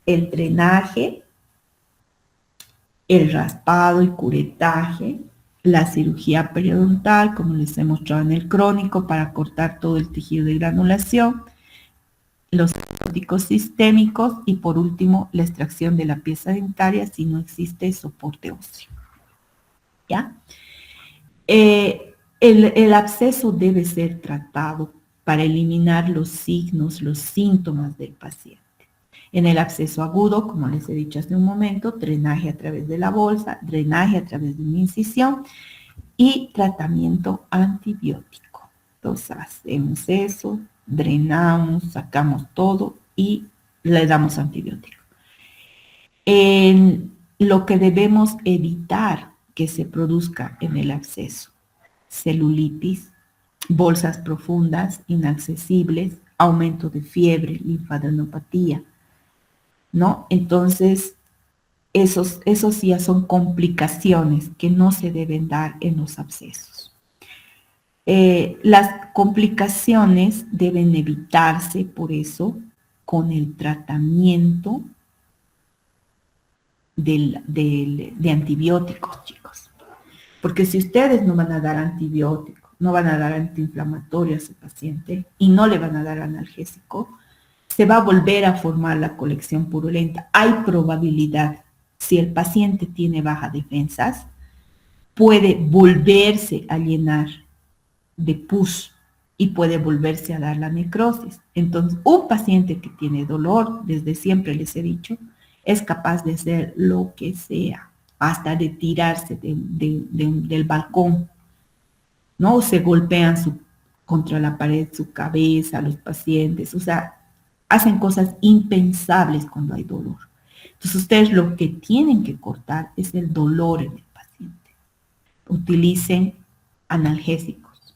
el drenaje, el raspado y curetaje, la cirugía periodontal, como les he mostrado en el crónico, para cortar todo el tejido de granulación, los antibióticos sistémicos y por último la extracción de la pieza dentaria si no existe soporte óseo. ¿Ya? El absceso debe ser tratado para eliminar los signos, los síntomas del paciente. En el absceso agudo, como les he dicho hace un momento, drenaje a través de la bolsa, drenaje a través de una incisión y tratamiento antibiótico. Entonces hacemos eso, drenamos, sacamos todo y le damos antibiótico. Lo que debemos evitar que se produzca en el absceso: celulitis, bolsas profundas, inaccesibles, aumento de fiebre, linfadenopatía, ¿no? Entonces, esos ya son complicaciones que no se deben dar en los abscesos. Las complicaciones deben evitarse, por eso, con el tratamiento de antibióticos, chicos. Porque si ustedes no van a dar antibiótico, no van a dar antiinflamatorio a ese paciente y no le van a dar analgésico, se va a volver a formar la colección purulenta. Hay probabilidad, si el paciente tiene bajas defensas, puede volverse a llenar de pus y puede volverse a dar la necrosis. Entonces, un paciente que tiene dolor, desde siempre les he dicho, es capaz de hacer lo que sea, hasta de tirarse del balcón, ¿no? Se golpean contra la pared su cabeza, los pacientes, o sea, hacen cosas impensables cuando hay dolor. Entonces, ustedes lo que tienen que cortar es el dolor en el paciente. Utilicen analgésicos,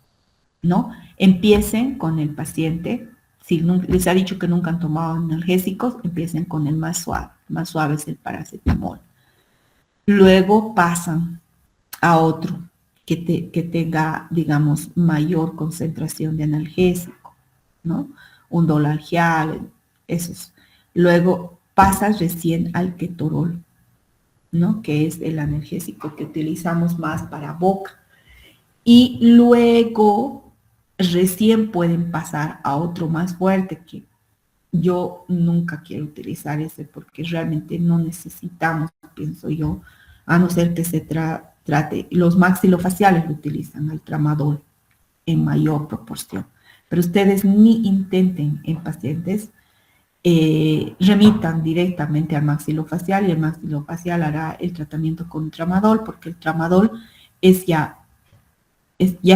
¿no? Empiecen con el paciente, si les ha dicho que nunca han tomado analgésicos, empiecen con el más suave. El más suave es el paracetamol. Luego pasan a otro que tenga, digamos, mayor concentración de analgésico, ¿no? Un Dolargial, esos. Luego pasas recién al ketorol, ¿no? Que es el analgésico que utilizamos más para boca. Y luego recién pueden pasar a otro más fuerte, que yo nunca quiero utilizar ese porque realmente no necesitamos, pienso yo, a no ser que se trate, los maxilofaciales lo utilizan, el tramadol, en mayor proporción. Pero ustedes ni intenten en pacientes, remitan directamente al maxilofacial y el maxilofacial hará el tratamiento con tramadol, porque el tramadol ya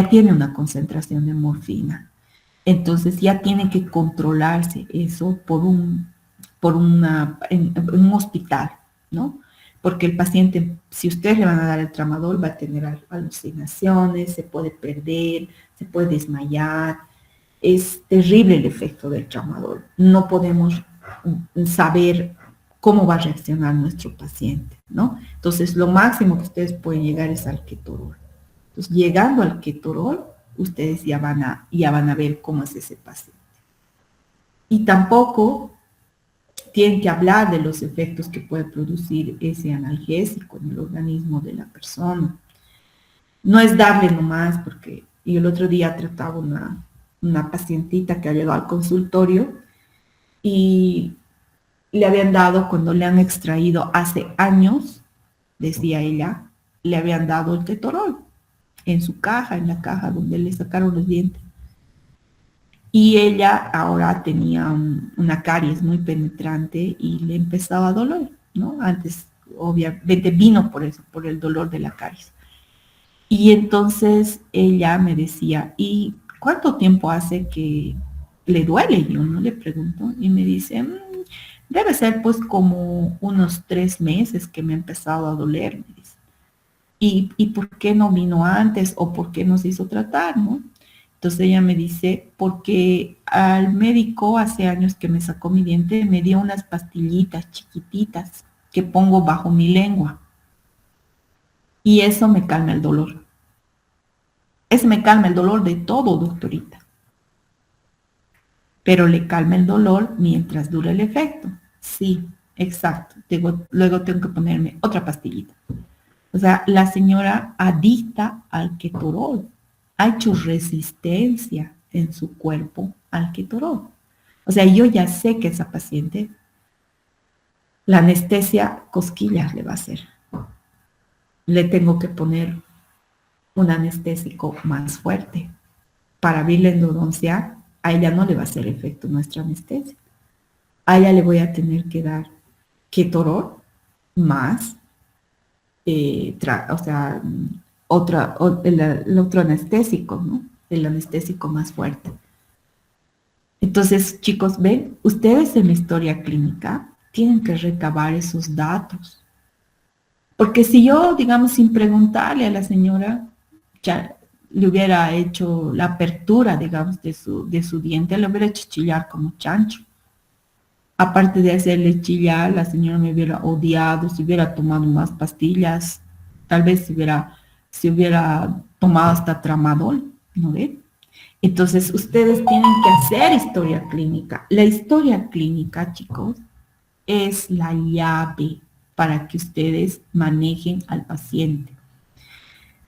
tiene una concentración de morfina. Entonces ya tiene que controlarse eso en un hospital, ¿no? Porque el paciente, si ustedes le van a dar el tramadol, va a tener alucinaciones, se puede perder, se puede desmayar. Es terrible el efecto del tramadol. No podemos saber cómo va a reaccionar nuestro paciente, ¿no? Entonces, lo máximo que ustedes pueden llegar es al ketorol. Entonces, llegando al ketorol, ustedes ya van a ver cómo es ese paciente. Y tampoco tienen que hablar de los efectos que puede producir ese analgésico en el organismo de la persona. No es darle nomás, porque yo el otro día trataba una pacientita que ha llegado al consultorio y le habían dado, cuando le han extraído hace años, decía ella, le habían dado el ketorol en su caja, en la caja donde le sacaron los dientes. Y ella ahora tenía una caries muy penetrante y le empezaba a doler, ¿no? Antes, obviamente, vino por eso, por el dolor de la caries. Y entonces ella me decía, ¿y cuánto tiempo hace que le duele? Yo no le pregunto. Y me dice, debe ser pues como unos 3 meses que me ha empezado a doler, me dice. ¿Y por qué no vino antes o por qué no se hizo tratar, no? Entonces ella me dice, porque al médico hace años que me sacó mi diente, me dio unas pastillitas chiquititas que pongo bajo mi lengua. Y eso me calma el dolor. Eso me calma el dolor de todo, doctorita. Pero le calma el dolor mientras dura el efecto. Sí, exacto. Luego tengo que ponerme otra pastillita. O sea, la señora adicta al ketorol ha hecho resistencia en su cuerpo al ketorol. O sea, yo ya sé que esa paciente, la anestesia cosquillas le va a hacer. Le tengo que poner un anestésico más fuerte. Para abrir la endodoncia, a ella no le va a hacer efecto nuestra anestesia. A ella le voy a tener que dar ketorol más, el otro anestésico, ¿no? El anestésico más fuerte. Entonces, chicos, ven, ustedes en la historia clínica tienen que recabar esos datos. Porque si yo, digamos, sin preguntarle a la señora, ya le hubiera hecho la apertura, digamos, de su diente, le hubiera hecho chillar como chancho. Aparte de hacerle chillar, la señora me hubiera odiado, si hubiera tomado más pastillas, tal vez se hubiera tomado hasta tramadol, ¿no ve? Entonces, ustedes tienen que hacer historia clínica. La historia clínica, chicos, es la llave para que ustedes manejen al paciente,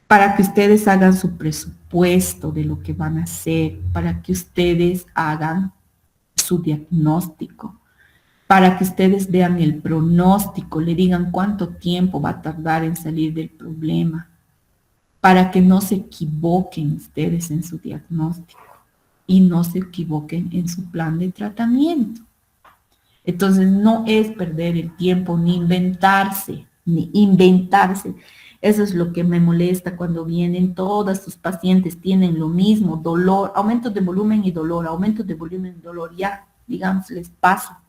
para que ustedes hagan su presupuesto de lo que van a hacer, para que ustedes hagan su diagnóstico, para que ustedes vean el pronóstico, le digan cuánto tiempo va a tardar en salir del problema, para que no se equivoquen ustedes en su diagnóstico y no se equivoquen en su plan de tratamiento. Entonces no es perder el tiempo ni inventarse, Eso es lo que me molesta cuando vienen todas sus pacientes, tienen lo mismo, dolor, aumento de volumen y dolor, aumento de volumen y dolor, ya, digamos, les pasa.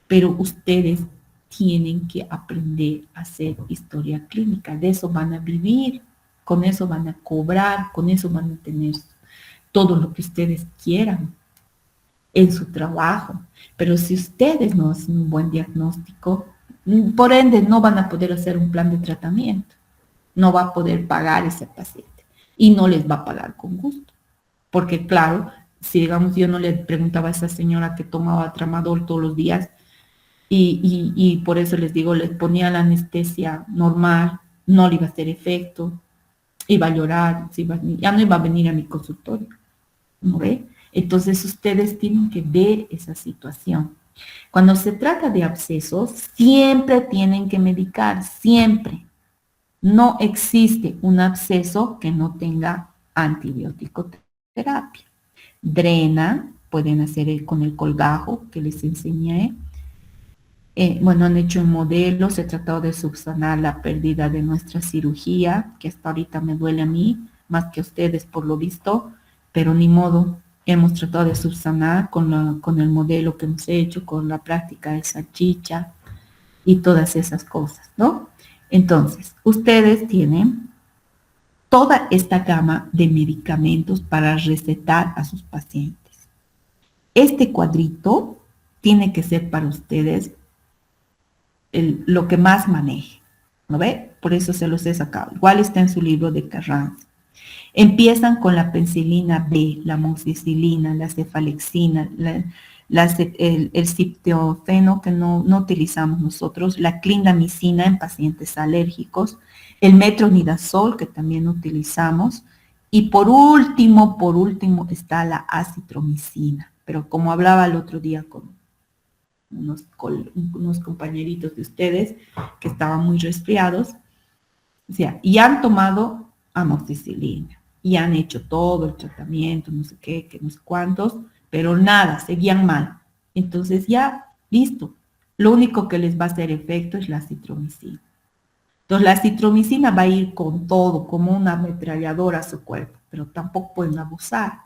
Pero ustedes tienen que aprender a hacer historia clínica, de eso van a vivir, con eso van a cobrar, con eso van a tener todo lo que ustedes quieran en su trabajo. Pero si ustedes no hacen un buen diagnóstico, por ende no van a poder hacer un plan de tratamiento, no va a poder pagar ese paciente y no les va a pagar con gusto. Porque claro, si digamos yo no le preguntaba a esa señora que tomaba tramadol todos los días y por eso les digo, les ponía la anestesia normal, no le iba a hacer efecto, iba a llorar, ya no iba a venir a mi consultorio, ¿no ve? Entonces ustedes tienen que ver esa situación. Cuando se trata de abscesos, siempre tienen que medicar, siempre. No existe un absceso que no tenga antibiótico terapia. Drena, pueden hacer con el colgajo que les enseñé. Bueno, han hecho un modelo, se ha tratado de subsanar la pérdida de nuestra cirugía, que hasta ahorita me duele a mí, más que a ustedes por lo visto, pero ni modo, hemos tratado de subsanar con el modelo que hemos hecho, con la práctica de salchicha y todas esas cosas, ¿no? Entonces, ustedes tienen toda esta gama de medicamentos para recetar a sus pacientes. Este cuadrito tiene que ser para ustedes lo que más maneje, ¿no ve? Por eso se los he sacado. Igual está en su libro de Carranza. Empiezan con la penicilina B, la amoxicilina, la cefalexina, el ciptofeno que no utilizamos nosotros, la clindamicina en pacientes alérgicos, el metronidazol que también utilizamos, y por último está la acitromicina. Pero como hablaba el otro día con unos compañeritos de ustedes que estaban muy resfriados, o sea, y han tomado amoxicilina, y han hecho todo el tratamiento, no sé qué, que no sé cuántos, pero nada, seguían mal. Entonces ya, listo. Lo único que les va a hacer efecto es la citromicina. Entonces la citromicina va a ir con todo, como una ametralladora a su cuerpo, pero tampoco pueden abusar.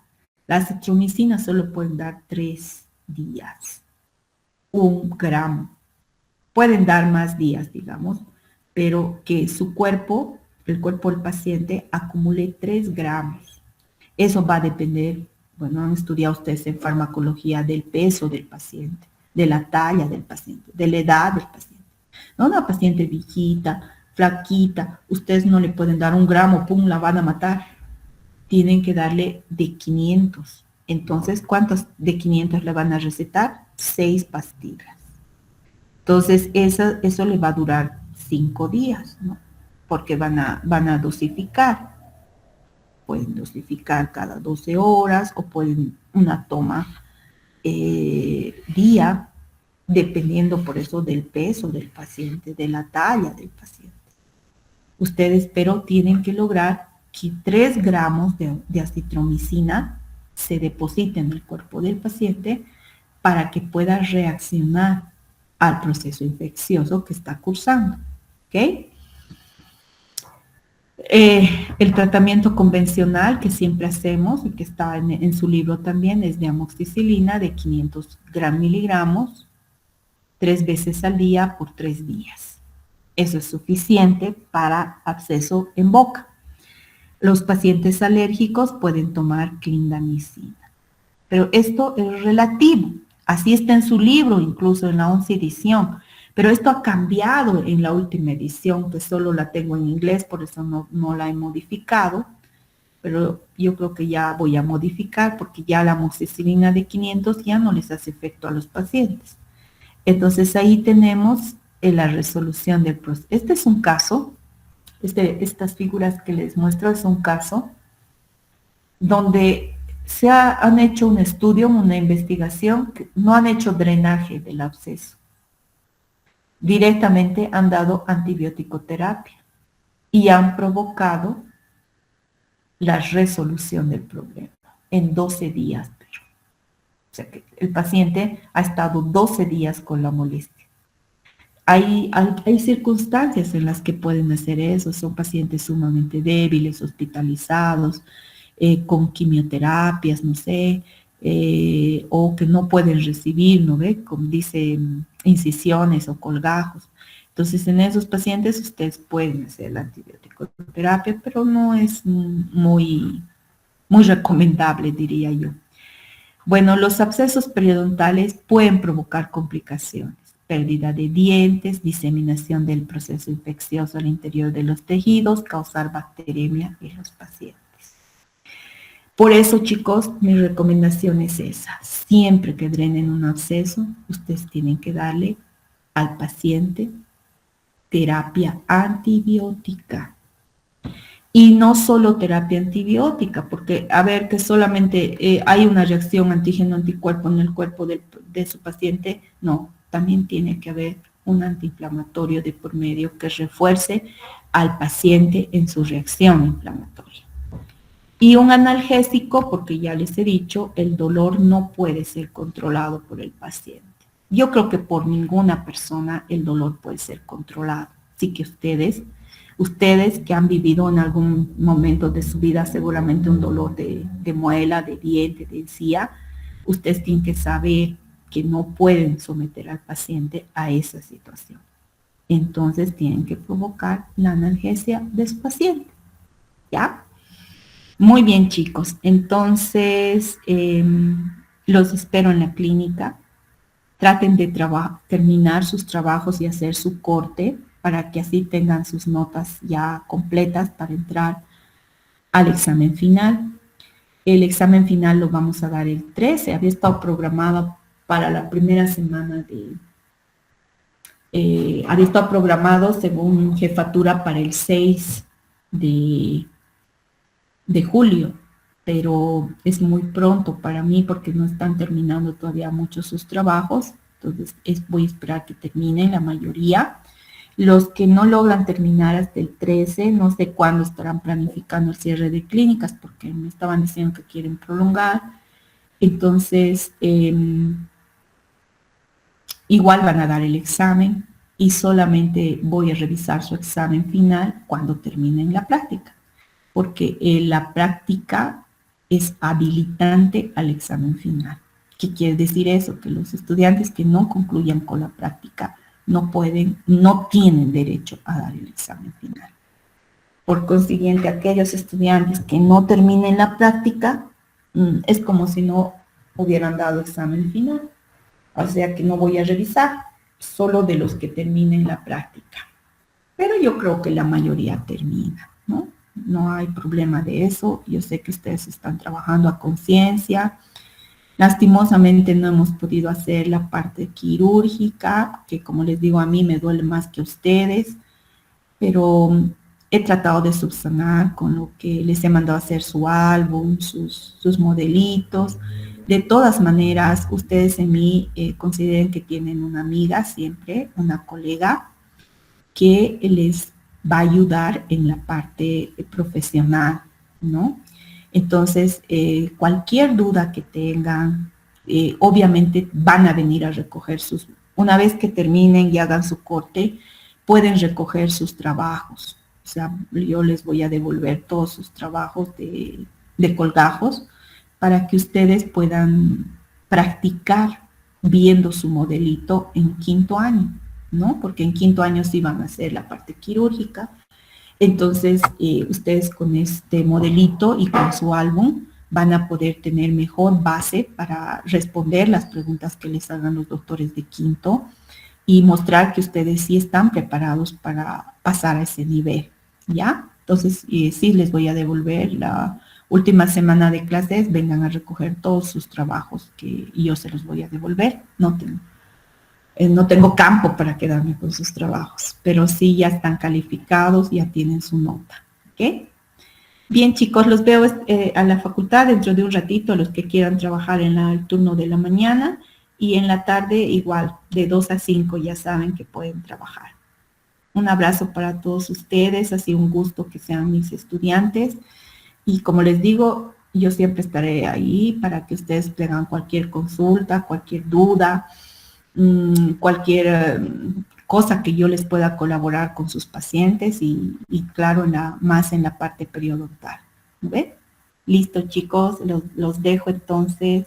La citromicina solo pueden dar 3 días. 1 gramo. Pueden dar más días, digamos, pero que su cuerpo, el cuerpo del paciente, acumule 3 gramos. Eso va a depender, bueno, han estudiado ustedes en farmacología del peso del paciente, de la talla del paciente, de la edad del paciente. No una paciente viejita, flaquita, ustedes no le pueden dar 1 gramo, pum, la van a matar. Tienen que darle de 500. Entonces, ¿cuántos de 500 le van a recetar? 6 pastillas. Entonces, eso le va a durar 5 días, ¿no? Porque van a dosificar. Pueden dosificar cada 12 horas o pueden una toma día, dependiendo por eso del peso del paciente, de la talla del paciente. Ustedes, pero tienen que lograr que 3 gramos de acitromicina se depositen en el cuerpo del paciente para que pueda reaccionar al proceso infeccioso que está cursando, ¿ok? El tratamiento convencional que siempre hacemos y que está en su libro también es de amoxicilina de 500 miligramos 3 veces al día por 3 días. Eso es suficiente para absceso en boca. Los pacientes alérgicos pueden tomar clindamicina, pero esto es relativo. Así está en su libro, incluso en la 11 edición. Pero esto ha cambiado en la última edición, que solo la tengo en inglés, por eso no la he modificado. Pero yo creo que ya voy a modificar, porque ya la amoxicilina de 500 ya no les hace efecto a los pacientes. Entonces ahí tenemos la resolución del proceso. Este es un caso, estas figuras que les muestro es un caso donde han hecho un estudio, una investigación, que no han hecho drenaje del absceso. Directamente han dado antibiótico terapia y han provocado la resolución del problema en 12 días. O sea que el paciente ha estado 12 días con la molestia. Hay circunstancias en las que pueden hacer eso, son pacientes sumamente débiles, hospitalizados, con quimioterapias, no sé, o que no pueden recibir, ¿no ve? Como dice, incisiones o colgajos. Entonces, en esos pacientes ustedes pueden hacer la antibiótico terapia, pero no es muy recomendable, diría yo. Bueno, los abscesos periodontales pueden provocar complicaciones, pérdida de dientes, diseminación del proceso infeccioso al interior de los tejidos, causar bacteremia en los pacientes. Por eso, chicos, mi recomendación es esa. Siempre que drenen un absceso, ustedes tienen que darle al paciente terapia antibiótica. Y no solo terapia antibiótica, porque a ver que solamente hay una reacción antígeno-anticuerpo en el cuerpo de su paciente, no, también tiene que haber un antiinflamatorio de por medio que refuerce al paciente en su reacción inflamatoria. Y un analgésico, porque ya les he dicho, el dolor no puede ser controlado por el paciente. Yo creo que por ninguna persona el dolor puede ser controlado. Así que ustedes que han vivido en algún momento de su vida seguramente un dolor de muela, de diente, de encía, ustedes tienen que saber que no pueden someter al paciente a esa situación. Entonces tienen que provocar la analgesia de su paciente. ¿Ya? Muy bien, chicos. Entonces, los espero en la clínica. Traten de terminar sus trabajos y hacer su corte para que así tengan sus notas ya completas para entrar al examen final. El examen final lo vamos a dar el 13. Había estado programado para la primera semana había estado programado según jefatura para el 6 de julio, pero es muy pronto para mí porque no están terminando todavía muchos sus trabajos, entonces voy a esperar que terminen la mayoría. Los que no logran terminar hasta el 13, no sé cuándo estarán planificando el cierre de clínicas porque me estaban diciendo que quieren prolongar, entonces igual van a dar el examen y solamente voy a revisar su examen final cuando terminen la práctica, porque la práctica es habilitante al examen final. ¿Qué quiere decir eso? Que los estudiantes que no concluyan con la práctica no tienen derecho a dar el examen final. Por consiguiente, aquellos estudiantes que no terminen la práctica, es como si no hubieran dado examen final. O sea que no voy a revisar, solo de los que terminen la práctica. Pero yo creo que la mayoría termina, ¿no? No hay problema de eso. Yo sé que ustedes están trabajando a conciencia. Lastimosamente no hemos podido hacer la parte quirúrgica, que como les digo, a mí me duele más que a ustedes, pero he tratado de subsanar con lo que les he mandado a hacer su álbum, sus modelitos. De todas maneras, ustedes en mí consideren que tienen una amiga siempre, una colega, que les va a ayudar en la parte profesional, ¿no? Entonces, cualquier duda que tengan, obviamente van a venir a recoger una vez que terminen y hagan su corte, pueden recoger sus trabajos. O sea, yo les voy a devolver todos sus trabajos de colgajos para que ustedes puedan practicar viendo su modelito en quinto año, ¿no? Porque en quinto año sí van a hacer la parte quirúrgica. Entonces, ustedes con este modelito y con su álbum van a poder tener mejor base para responder las preguntas que les hagan los doctores de quinto y mostrar que ustedes sí están preparados para pasar a ese nivel, ¿ya? Entonces, sí les voy a devolver la última semana de clases, vengan a recoger todos sus trabajos que yo se los voy a devolver. No tengo campo para quedarme con sus trabajos, pero sí ya están calificados, ya tienen su nota, ¿ok? Bien, chicos, los veo a la facultad dentro de un ratito, los que quieran trabajar en el turno de la mañana, y en la tarde igual, de 2 a 5 ya saben que pueden trabajar. Un abrazo para todos ustedes, ha sido un gusto que sean mis estudiantes, y como les digo, yo siempre estaré ahí para que ustedes tengan cualquier consulta, cualquier duda, cualquier cosa que yo les pueda colaborar con sus pacientes y claro, más en la parte periodontal. ¿Ven? Listo, chicos, los dejo entonces.